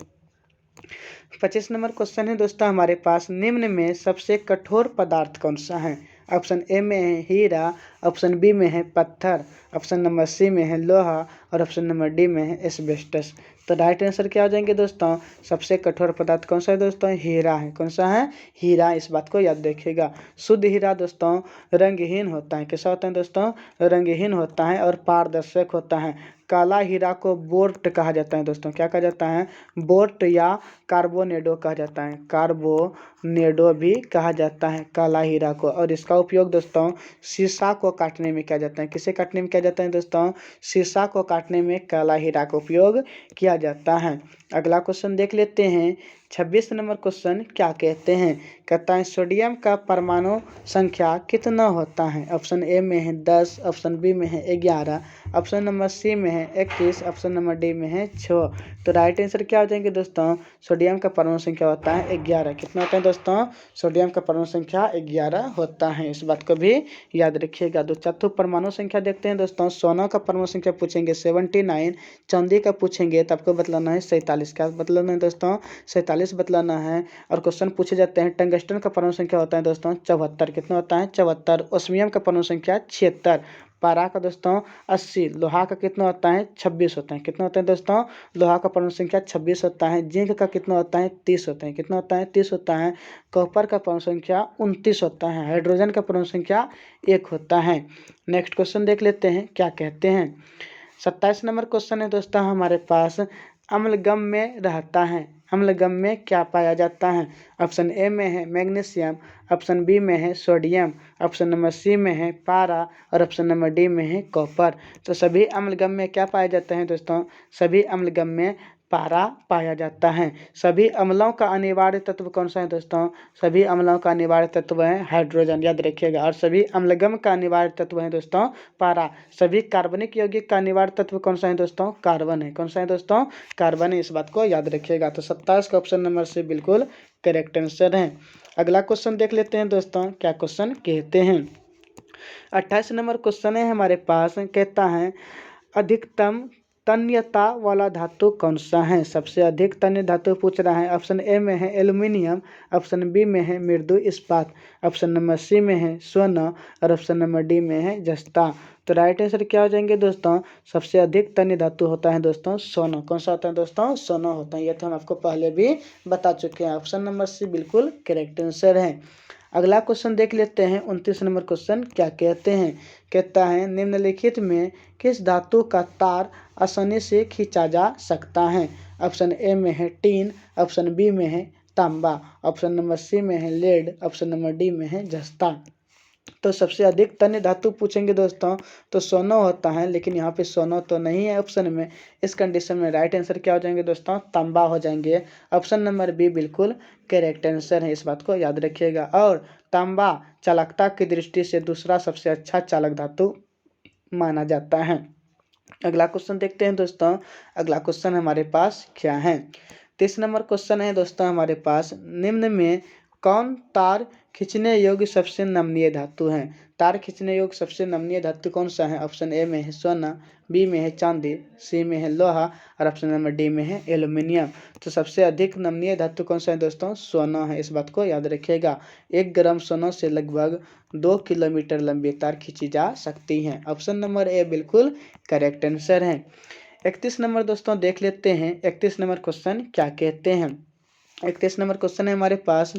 [SPEAKER 1] 25 नंबर क्वेश्चन है दोस्तों हमारे पास, निम्न में सबसे कठोर पदार्थ कौन सा है? ऑप्शन ए में है हीरा, ऑप्शन बी में है पत्थर, ऑप्शन नंबर सी में है लोहा और ऑप्शन नंबर डी में है एस्बेस्टस। तो राइट आंसर क्या हो जाएंगे दोस्तों? सबसे कठोर पदार्थ कौन सा है दोस्तों? हीरा है। कौन सा है? हीरा। इस बात को याद रखिएगा। शुद्ध हीरा दोस्तों रंगहीन होता है। कैसा होता है दोस्तों? रंगहीन होता है और पारदर्शक होता है। काला हीरा को बोर्ट कहा जाता है दोस्तों। क्या कहा जाता है? बोर्ट या कार्बोनेडो कहा जाता है। कार्बोनेडो भी कहा जाता है काला हीरा को। और इसका उपयोग दोस्तों शीशा को काटने में किया जाता है। किसे काटने में किया जाता है दोस्तों? शीशा को काटने में काला हीरा का उपयोग किया जाता है। अगला क्वेश्चन देख लेते हैं। 26 नंबर क्वेश्चन क्या कहते हैं? कहता है सोडियम का परमाणु संख्या कितना होता है? ऑप्शन ए में है 10, ऑप्शन बी में है 11, ऑप्शन नंबर सी में है 21, ऑप्शन नंबर डी में है 6। तो राइट आंसर क्या हो जाएंगे दोस्तों? सोडियम का परमाणु संख्या होता है 11। कितना होता है दोस्तों? सोडियम का परमाणु संख्या 11 होता है। इस बात को भी याद रखिएगा। तो चौथा परमाणु संख्या देखते हैं दोस्तों। सोना का परमाणु संख्या पूछेंगे 79, चांदी का पूछेंगे तो आपको बतलाना है 47। क्या बतलाना है दोस्तों? 47 बतलाना है। और क्वेश्चन पूछे जाते हैं टंगस्टन का परमाणु संख्या होता है दोस्तों 74। कितना होता है? 74। ओस्मियम का परमाणु संख्या 76। पारा का दोस्तों 80। लोहा का कितना होता है? 26 होता है। कितना होता है दोस्तों? लोहा का परमाणु संख्या 26 होता है। जिंक का कितना होता है? 30 होता है। कितना होता है? 30 होता है। कॉपर का परमाणु संख्या 29 होता है। हाइड्रोजन का परमाणु संख्या 1 होता है। नेक्स्ट क्वेश्चन देख लेते हैं क्या कहते हैं। 27 नंबर क्वेश्चन है दोस्तों हमारे पास, अम्लगम में रहता है। अम्लगम में क्या पाया जाता है? ऑप्शन ए में है मैग्नीशियम, ऑप्शन बी में है सोडियम, ऑप्शन नंबर सी में है पारा और ऑप्शन नंबर डी में है कॉपर। तो सभी अम्लगम में क्या पाया जाता है दोस्तों? सभी अम्लगम में पारा पाया जाता है। सभी अम्लों का अनिवार्य तत्व कौन सा है दोस्तों? सभी अम्लों का अनिवार्य तत्व है हाइड्रोजन। याद रखिएगा। और सभी अम्लगम का अनिवार्य तत्व है दोस्तों पारा। सभी कार्बनिक यौगिक का अनिवार्य तत्व कौन सा है दोस्तों? कार्बन है। कौन सा है दोस्तों? कार्बन है। इस बात को याद रखिएगा। तो 27 का ऑप्शन नंबर से बिल्कुल करेक्ट आंसर है। अगला क्वेश्चन देख लेते हैं दोस्तों क्या क्वेश्चन कहते हैं। 28 नंबर क्वेश्चन है हमारे पास, कहता है अधिकतम तन्यता वाला धातु कौन सा है? सबसे अधिक तन्य धातु पूछ रहा है। ऑप्शन ए में है एल्यूमिनियम, ऑप्शन बी में है मृदु इस्पात, ऑप्शन नंबर सी में है स्वर्ण और ऑप्शन नंबर डी में है जस्ता। तो राइट आंसर क्या हो जाएंगे दोस्तों? सबसे अधिक तन्य धातु होता है दोस्तों सोना। कौन सा होता है दोस्तों? सोना होता है। ये तो हम आपको पहले भी बता चुके हैं। ऑप्शन नंबर सी बिल्कुल करेक्ट आंसर है। अगला क्वेश्चन देख लेते हैं। 29 नंबर क्वेश्चन क्या कहते हैं? कहता है निम्नलिखित में किस धातु का तार आसानी से खींचा जा सकता है? ऑप्शन ए में है टीन, ऑप्शन बी में है तांबा, ऑप्शन नंबर सी में है लेड, ऑप्शन नंबर डी में है जस्ता। तो सबसे अधिक तन्य धातु पूछेंगे दोस्तों तो सोना होता है, लेकिन यहाँ पे सोना तो नहीं है ऑप्शन में। इस कंडीशन में राइट आंसर क्या हो जाएंगे दोस्तों? तांबा हो जाएंगे। ऑप्शन नंबर बी बिल्कुल करेक्ट आंसर है। इस बात को याद रखिएगा। और तांबा चालकता की दृष्टि से दूसरा सबसे अच्छा चालक धातु माना जाता है। अगला क्वेश्चन देखते हैं दोस्तों। अगला क्वेश्चन हमारे पास क्या है? 30 नंबर क्वेश्चन है दोस्तों हमारे पास, निम्न में कौन तार खींचने योग्य सबसे नमनीय धातु है? तार खींचने योग्य सबसे नमनीय धातु कौन सा है? ऑप्शन ए में है सोना, बी में है चांदी, सी में है लोहा और ऑप्शन नंबर डी में है एल्यूमिनियम। तो सबसे अधिक नमनीय धातु कौन सा है दोस्तों? सोना है। इस बात को याद रखिएगा। 1 ग्राम सोना से लगभग 2 किलोमीटर लंबी तार खींची जा सकती है। ऑप्शन नंबर ए बिल्कुल करेक्ट आंसर है। 31 नंबर दोस्तों देख लेते हैं। 31 नंबर क्वेश्चन क्या कहते हैं? 31 नंबर क्वेश्चन है हमारे पास,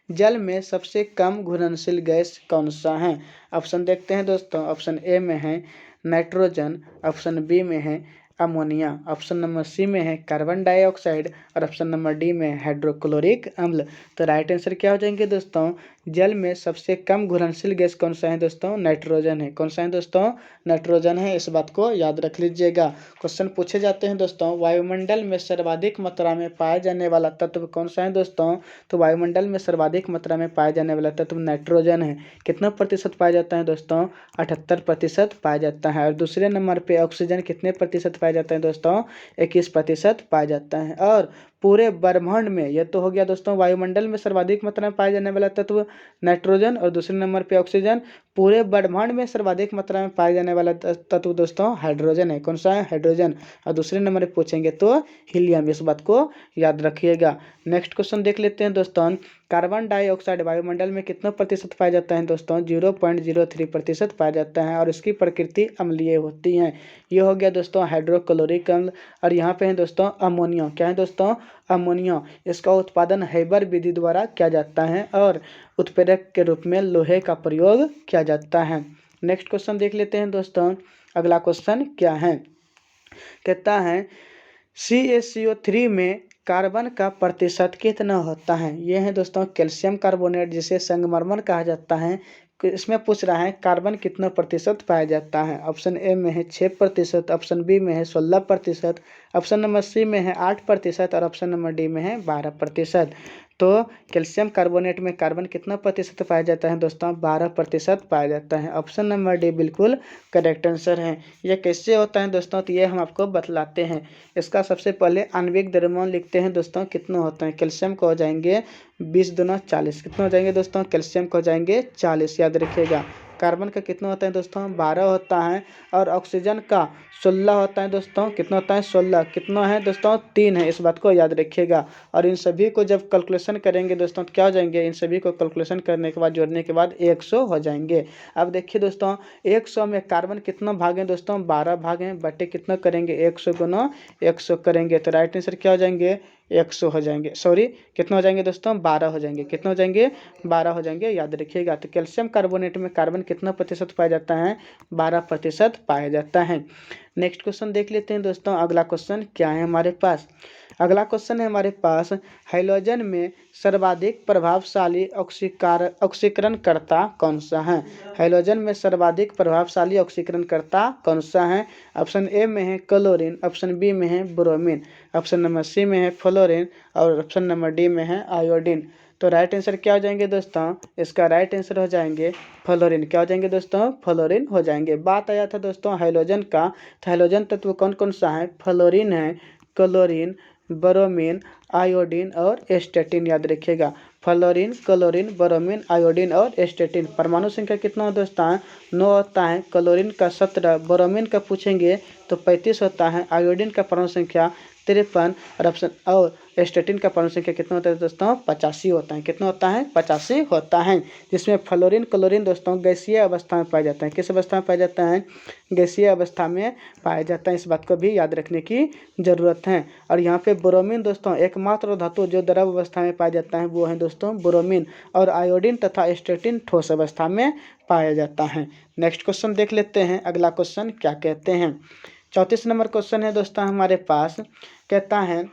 [SPEAKER 1] जल में सबसे कम घुलनशील गैस कौन सा है? ऑप्शन देखते हैं दोस्तों। ऑप्शन ए में है नाइट्रोजन, ऑप्शन बी में है अमोनिया, ऑप्शन नंबर सी में है कार्बन डाइऑक्साइड और ऑप्शन नंबर डी में हाइड्रोक्लोरिक अम्ल। तो राइट आंसर क्या हो जाएंगे दोस्तों? जल में सबसे कम घुलनशील गैस कौन सा है दोस्तों? नाइट्रोजन है। कौन सा है दोस्तों? नाइट्रोजन है। इस बात को याद रख लीजिएगा। क्वेश्चन पूछे जाते हैं दोस्तों, वायुमंडल में सर्वाधिक मात्रा में पाया जाने वाला तत्व कौन सा है दोस्तों? तो वायुमंडल में सर्वाधिक मात्रा में पाया जाने वाला तत्व नाइट्रोजन है। कितना प्रतिशत पाया जाता है दोस्तों? 78% पाया जाता है। और दूसरे नंबर पे ऑक्सीजन कितने प्रतिशत पाया जाता है दोस्तों? 21% पाया जाता है। और पूरे ब्रह्मांड में, यह तो हो गया दोस्तों वायुमंडल में सर्वाधिक मात्रा में पाए जाने वाला तत्व नाइट्रोजन और दूसरे नंबर पे ऑक्सीजन। पूरे ब्रह्मांड में सर्वाधिक मात्रा में पाए जाने वाला तत्व दोस्तों हाइड्रोजन है। कौन सा है? हाइड्रोजन। और दूसरे नंबर पे पूछेंगे तो हीलियम, इस बात को याद रखिएगा। नेक्स्ट क्वेश्चन देख लेते हैं दोस्तों, कार्बन डाइऑक्साइड वायुमंडल में कितना प्रतिशत पाया जाता है दोस्तों? 0.03% पाया जाता है और इसकी प्रकृति अम्लीय होती है। ये हो गया दोस्तों हाइड्रोक्लोरिक अम्ल। और यहाँ पे है दोस्तों अमोनिया। क्या है दोस्तों? अमोनिया। इसका उत्पादन हैबर विधि द्वारा किया जाता है और उत्प्रेरक के रूप में लोहे का प्रयोग किया जाता है। नेक्स्ट क्वेश्चन देख लेते हैं दोस्तों, अगला क्वेश्चन क्या है? कहता है CaCO3 में कार्बन का प्रतिशत कितना होता है? ये है दोस्तों कैल्शियम कार्बोनेट, जिसे संगमरमर कहा जाता है। इसमें पूछ रहा है कार्बन कितना प्रतिशत पाया जाता है। ऑप्शन ए में है 6%, ऑप्शन बी में है 16%, ऑप्शन नंबर सी में है 8% और ऑप्शन नंबर डी में है 12%। तो कैल्शियम कार्बोनेट में कार्बन कितना प्रतिशत पाया जाता है दोस्तों? 12% पाया जाता है। ऑप्शन नंबर डी बिल्कुल करेक्ट आंसर है। यह कैसे होता है दोस्तों? तो ये हम आपको बतलाते हैं। इसका सबसे पहले आणविक द्रव्यमान लिखते हैं दोस्तों, कितना होता है? कैल्शियम को हो जाएंगे 20 दूना 40। कितना हो जाएंगे दोस्तों? कैल्शियम को हो जाएंगे 40, याद रखिएगा। कार्बन का कितना होता है दोस्तों? 12 होता है। और ऑक्सीजन का 16 होता है दोस्तों। कितना होता है? 16। कितना है दोस्तों? 3 है, इस बात को याद रखिएगा। और इन सभी को जब कैलकुलेशन करेंगे दोस्तों तो क्या हो जाएंगे? इन सभी को कैलकुलेशन करने के बाद, जोड़ने के बाद 100 हो जाएंगे। अब देखिए दोस्तों 100 में कार्बन कितना भाग है दोस्तों? 12 भाग हैं, बटे कितना करेंगे? 100 गुना 100 करेंगे तो राइट आंसर क्या हो जाएंगे? 100 हो जाएंगे। सॉरी, कितना हो जाएंगे दोस्तों? 12 हो जाएंगे। कितना हो जाएंगे? 12 हो जाएंगे, याद रखिएगा। तो कैल्शियम कार्बोनेट में कार्बन कितना प्रतिशत पाया जाता है? 12% पाया जाता है। नेक्स्ट क्वेश्चन देख लेते हैं दोस्तों, अगला क्वेश्चन क्या है हमारे पास? अगला क्वेश्चन है हमारे पास, हाइड्रोजन में सर्वाधिक प्रभावशाली ऑक्सीकरणकर्ता कौन सा है? हाइड्रोजन में सर्वाधिक प्रभावशाली ऑक्सीकरणकर्ता कौन सा है? ऑप्शन ए में है क्लोरीन, ऑप्शन बी में है ब्रोमीन, ऑप्शन नंबर सी में है फ्लोरीन और ऑप्शन नंबर डी में है आयोडीन। तो राइट आंसर क्या हो जाएंगे दोस्तों? इसका राइट आंसर हो जाएंगे फ्लोरीन। क्या हो जाएंगे दोस्तों? फ्लोरीन हो जाएंगे। बात आया था दोस्तों हाइड्रोजन का, तो हाइड्रोजन तत्व कौन कौन सा है? फ्लोरीन है, क्लोरीन, ब्रोमीन, आयोडीन और एस्टेटिन, याद रखिएगा। फ्लोरीन, क्लोरीन, ब्रोमीन, आयोडीन और एस्टेटिन। परमाणु संख्या कितना होता है? 9 होता है। क्लोरीन का 17, ब्रोमीन का पूछेंगे तो 35 होता है, आयोडीन का परमाणु संख्या 53 और एस्टेटिन का परमाणु संख्या कितना होता है दोस्तों? 85 होता है। कितना होता है? 85 होता है। जिसमें फ्लोरीन, क्लोरीन दोस्तों गैसीय अवस्था में पाया जाता है। किस अवस्था में पाया जाता है? गैसीय अवस्था में पाया जाता है। इस बात को भी याद रखने की जरूरत है। और यहाँ पे ब्रोमीन दोस्तों एकमात्र धातु जो द्रव अवस्था में पाया जाता है वो है दोस्तों ब्रोमीन। और आयोडीन तथा एस्टेटिन ठोस अवस्था में पाया जाता है। नेक्स्ट क्वेश्चन देख लेते हैं, अगला क्वेश्चन क्या कहते हैं? 34 नंबर क्वेश्चन है दोस्तों हमारे पास, कहता है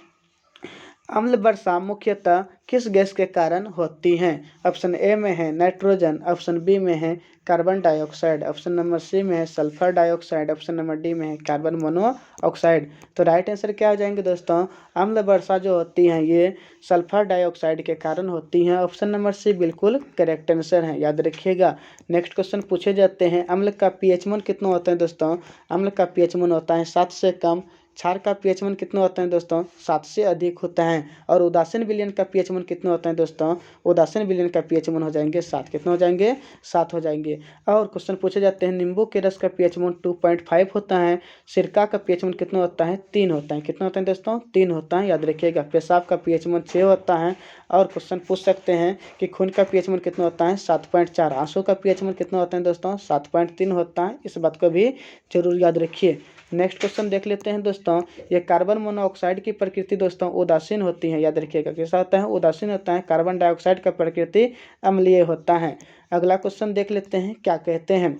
[SPEAKER 1] अम्ल वर्षा मुख्यतः किस गैस के कारण होती है? ऑप्शन ए में है नाइट्रोजन, ऑप्शन बी में है carbon dioxide, option number C में है sulphur dioxide, option number D में है कार्बन मोनोऑक्साइड। तो राइट आंसर क्या हो जाएंगे दोस्तों? अम्ल वर्षा जो होती है ये सल्फर डाइऑक्साइड के कारण होती है। ऑप्शन नंबर सी बिल्कुल करेक्ट आंसर है, याद रखिएगा। नेक्स्ट क्वेश्चन पूछे जाते हैं, अम्ल का पीएच मान कितना होता है दोस्तों? अम्ल का पीएच मान होता है 7 से कम। क्षार का पीएच मान कितना होता है दोस्तों? 7 से अधिक होता है। और उदासीन विलयन का पीएच मान कितना होता है दोस्तों? उदासीन विलयन का पीएच मान हो जाएंगे 7। कितना हो जाएंगे? 7 हो जाएंगे। और क्वेश्चन पूछे जाते हैं, नींबू के रस का पीएच मान 2.5 होता है। सिरका का पीएच मान कितना होता है? 3 होता है। कितना होता है दोस्तों? 3 होता है, याद रखिएगा। पेशाब का पीएच मान 6 होता है। और क्वेश्चन पूछ सकते हैं कि खून का पीएच मान कितना होता है? 7.4। आंसू का पीएच मान कितना होता है दोस्तों? 7.3 होता है। इस बात को भी जरूर याद रखिए। नेक्स्ट क्वेश्चन देख लेते हैं दोस्तों, ये कार्बन मोनोऑक्साइड की प्रकृति दोस्तों उदासीन होती है, याद रखिएगा। कैसा होता है? उदासीन होता है। कार्बन डाइऑक्साइड का प्रकृति अम्लीय होता है। अगला क्वेश्चन देख लेते हैं क्या कहते हैं।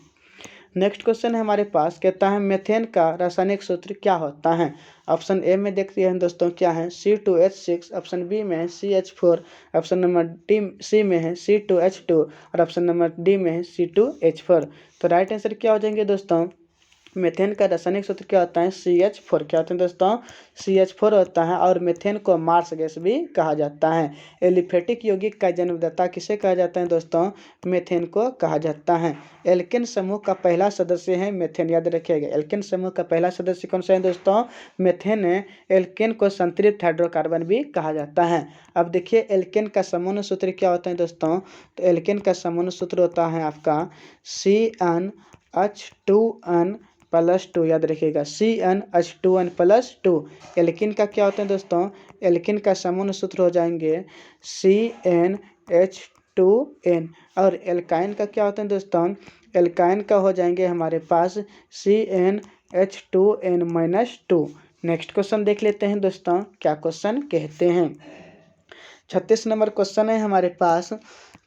[SPEAKER 1] नेक्स्ट क्वेश्चन है हमारे पास, कहता है मेथेन का रासायनिक सूत्र क्या होता है? ऑप्शन ए में देखते हैं दोस्तों क्या है? C2H6, ऑप्शन बी में है CH4, option number D C में है C2H2 और ऑप्शन नंबर डी में है C2H4। तो राइट आंसर क्या हो जाएंगे दोस्तों? मीथेन का रासायनिक सूत्र क्या होता है? CH4। क्या होता है दोस्तों? CH4 होता है। और मीथेन को मार्स गैस भी कहा जाता है। एलिफेटिक यौगिक का जन्मदाता किसे कहा जाता है दोस्तों? मीथेन को कहा जाता है। एल्केन समूह का पहला सदस्य है मीथेन, याद रखिएगा। एल्केन समूह का पहला सदस्य कौन सा है दोस्तों? मीथेन है। एल्केन को संतृप्त हाइड्रोकार्बन भी कहा जाता है। अब देखिए एल्केन का समूह सूत्र क्या होता है दोस्तों? तो एल्केन का समूह सूत्र होता है आपका CnH2n प्लस 2, याद रखिएगा CnH2n+2। एल्किन का क्या होता है दोस्तों? एल्किन का समूह सूत्र हो जाएंगे CnH2n। और एल्काइन का क्या होता है दोस्तों? एल्काइन का हो जाएंगे हमारे पास CnH2n-2। नेक्स्ट क्वेश्चन देख लेते हैं दोस्तों, क्या क्वेश्चन कहते हैं। 36 नंबर क्वेश्चन है हमारे पास।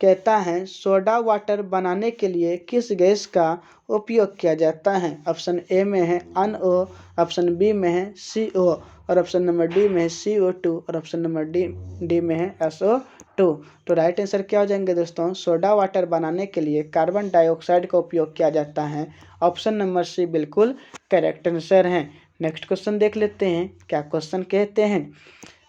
[SPEAKER 1] कहता है सोडा वाटर बनाने के लिए किस गैस का उपयोग किया जाता है? ऑप्शन ए में है NO, ऑप्शन बी में है CO, और ऑप्शन नंबर डी में है CO2, और ऑप्शन नंबर डी में है SO2। तो राइट आंसर क्या हो जाएंगे दोस्तों? सोडा वाटर बनाने के लिए कार्बन डाइऑक्साइड का उपयोग किया जाता है। ऑप्शन नंबर सी बिल्कुल करेक्ट आंसर है। नेक्स्ट क्वेश्चन देख लेते हैं, क्या क्वेश्चन कहते हैं।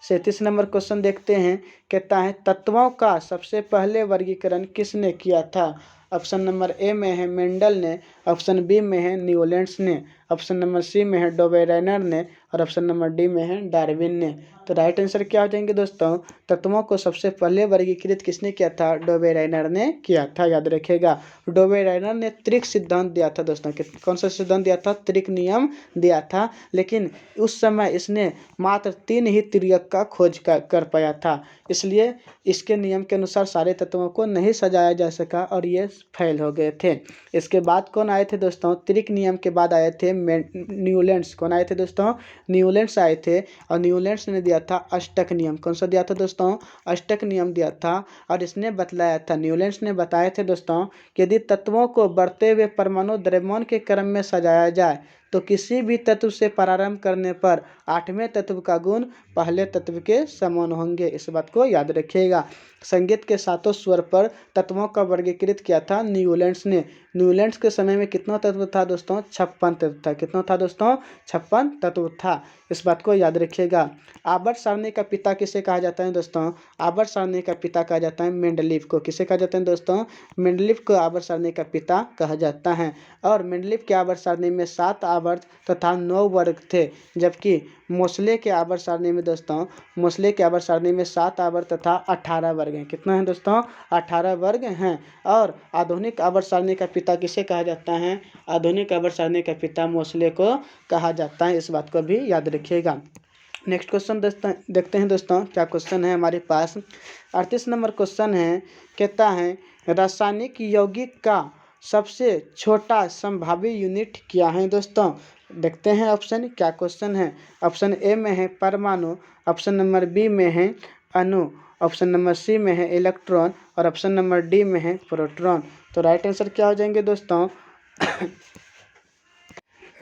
[SPEAKER 1] 37 नंबर क्वेश्चन देखते हैं। कहता है तत्वों का सबसे पहले वर्गीकरण किसने किया था? ऑप्शन नंबर ए में है मेंडल ने, ऑप्शन बी में है न्यूलैंड्स ने, ऑप्शन नंबर सी में है डोबेरेनर ने, और ऑप्शन नंबर डी में है डार्विन ने। तो राइट आंसर क्या हो जाएंगे दोस्तों? तत्वों को सबसे पहले वर्गीकृत किसने किया था? डोबेरेनर ने किया था, याद रखेगा। डोबेरेनर ने त्रिक सिद्धांत दिया था दोस्तों। कौन सा सिद्धांत दिया था? त्रिक नियम दिया था। लेकिन उस समय इसने मात्र 3 ही त्रिक का खोज कर पाया था, इसलिए इसके नियम के अनुसार सारे तत्वों को नहीं सजाया जा सका और ये फेल हो गए थे। इसके बाद कौन आए थे दोस्तों? त्रिक नियम के बाद आए थे न्यूलैंड्स। कौन आए थे दोस्तों? न्यूलैंड्स आए थे। और न्यूलैंड्स ने दिया था अष्टक नियम। कौन सा दिया था दोस्तों? अष्टक नियम दिया था। और इसने बतलाया था, न्यूलैंड्स ने बताए थे दोस्तों कि यदि तत्वों को बढ़ते हुए परमाणु द्रव्यमान के क्रम में सजाया जाए तो किसी भी तत्व से प्रारंभ करने पर 8वें तत्व का गुण पहले तत्व के समान होंगे। इस बात को याद रखिएगा। संगीत के 7 स्वर पर तत्वों का वर्गीकृत किया था न्यूलैंड्स ने। न्यूलैंड्स के समय में कितना तत्व था दोस्तों? 56 तत्व था। कितना था दोस्तों? 56 तत्व था। इस बात को याद रखिएगा। आवर्त सारणी का पिता किसे कहा जाता है दोस्तों? आवर्त सारणी का पिता कहा जाता है मेंडलीव को। किसे कहा जाता है दोस्तों? मेंडलीव को आवर्त सारणी का पिता कहा जाता है। और मेंडलीव के आवर्त सारणी में 7 आवर्त तथा 9 वर्ग थे, जबकि मोसले के आवर्त सारणी में दोस्तों, मोसले के आवर्त सारणी में 7 आवर्त तथा 18 वर्ग हैं। कितना है दोस्तों? 18 वर्ग हैं। और आधुनिक आवर्त सारणी का पिता किसे कहा जाता है? आधुनिक आवर्त सारणी का पिता मोसले को कहा जाता है। इस बात को भी याद रखिएगा। नेक्स्ट क्वेश्चन दोस्तों देखते हैं दोस्तों, क्या क्वेश्चन है हमारे पास। 38 नंबर क्वेश्चन है। कहता है रासायनिक यौगिक का सबसे छोटा संभावी यूनिट क्या है दोस्तों? देखते हैं ऑप्शन, क्या क्वेश्चन है। ऑप्शन ए में है परमाणु, ऑप्शन नंबर बी में है अणु, ऑप्शन नंबर सी में है इलेक्ट्रॉन, और ऑप्शन नंबर डी में है प्रोटॉन। तो राइट आंसर क्या हो जाएंगे दोस्तों?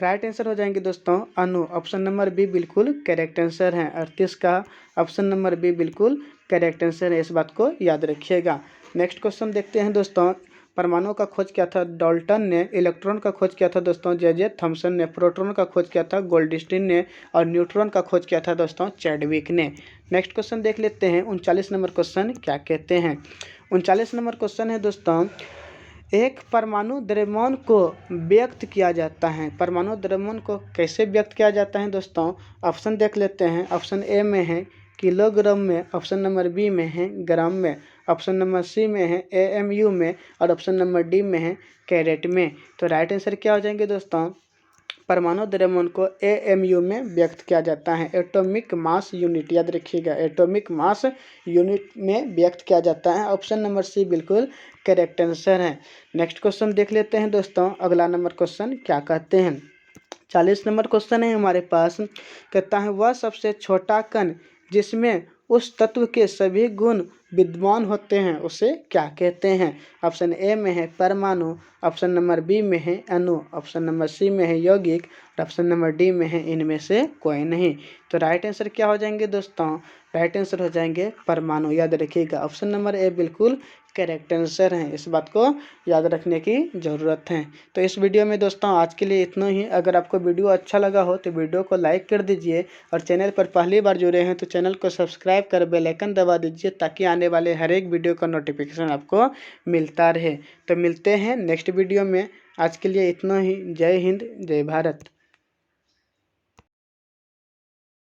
[SPEAKER 1] राइट आंसर हो जाएंगे दोस्तों अणु। ऑप्शन नंबर बी बिल्कुल करेक्ट आंसर है। 38 का ऑप्शन नंबर बी बिल्कुल करेक्ट आंसर है। इस बात को याद रखिएगा। नेक्स्ट क्वेश्चन देखते हैं दोस्तों। परमाणु का खोज किया था डाल्टन ने, इलेक्ट्रॉन का खोज किया था दोस्तों जे थॉमसन ने, प्रोटॉन का खोज किया था गोल्डस्टीन ने, और न्यूट्रॉन का खोज किया था दोस्तों चैडविक ने। नेक्स्ट क्वेश्चन देख लेते हैं। 39 नंबर क्वेश्चन क्या कहते हैं। 39 नंबर क्वेश्चन है दोस्तों, एक परमाणु द्रव्यमान को व्यक्त किया जाता है। परमाणु द्रव्यमान को कैसे व्यक्त किया जाता है दोस्तों? ऑप्शन देख लेते हैं। ऑप्शन ए में है किलोग्राम में, ऑप्शन नंबर बी में है ग्राम में, ऑप्शन नंबर सी में है AMU में, और ऑप्शन नंबर डी में है कैरेट में। तो राइट आंसर क्या हो जाएंगे दोस्तों? परमाणु द्रव्यमान को AMU में व्यक्त किया जाता है, एटॉमिक मास यूनिट, याद रखिएगा, एटॉमिक मास यूनिट में व्यक्त किया जाता है। ऑप्शन नंबर सी बिल्कुल करेक्ट आंसर है। नेक्स्ट क्वेश्चन देख लेते हैं दोस्तों। अगला नंबर क्वेश्चन क्या कहते हैं। 40 नंबर क्वेश्चन है हमारे पास। कहता है वह सबसे छोटा कण जिसमें उस तत्व के सभी गुण विद्वान होते हैं उसे क्या कहते हैं? ऑप्शन ए में है परमाणु, ऑप्शन नंबर बी में है अणु, ऑप्शन नंबर सी में है यौगिक और ऑप्शन नंबर डी में है इनमें से कोई नहीं। तो राइट आंसर क्या हो जाएंगे दोस्तों? राइट आंसर हो जाएंगे परमाणु। याद रखिएगा ऑप्शन नंबर ए बिल्कुल करेक्ट आंसर है, इस बात को याद रखने की ज़रूरत है। तो इस वीडियो में दोस्तों आज के लिए इतना ही। अगर आपको वीडियो अच्छा लगा हो तो वीडियो को लाइक कर दीजिए और चैनल पर पहली बार जुड़े हैं तो चैनल को सब्सक्राइब कर बेल आइकन दबा दीजिए ताकि आने वाले हर एक वीडियो का नोटिफिकेशन आपको मिलता रहे। तो मिलते हैं नेक्स्ट वीडियो में। आज के लिए इतना ही। जय हिंद, जय भारत।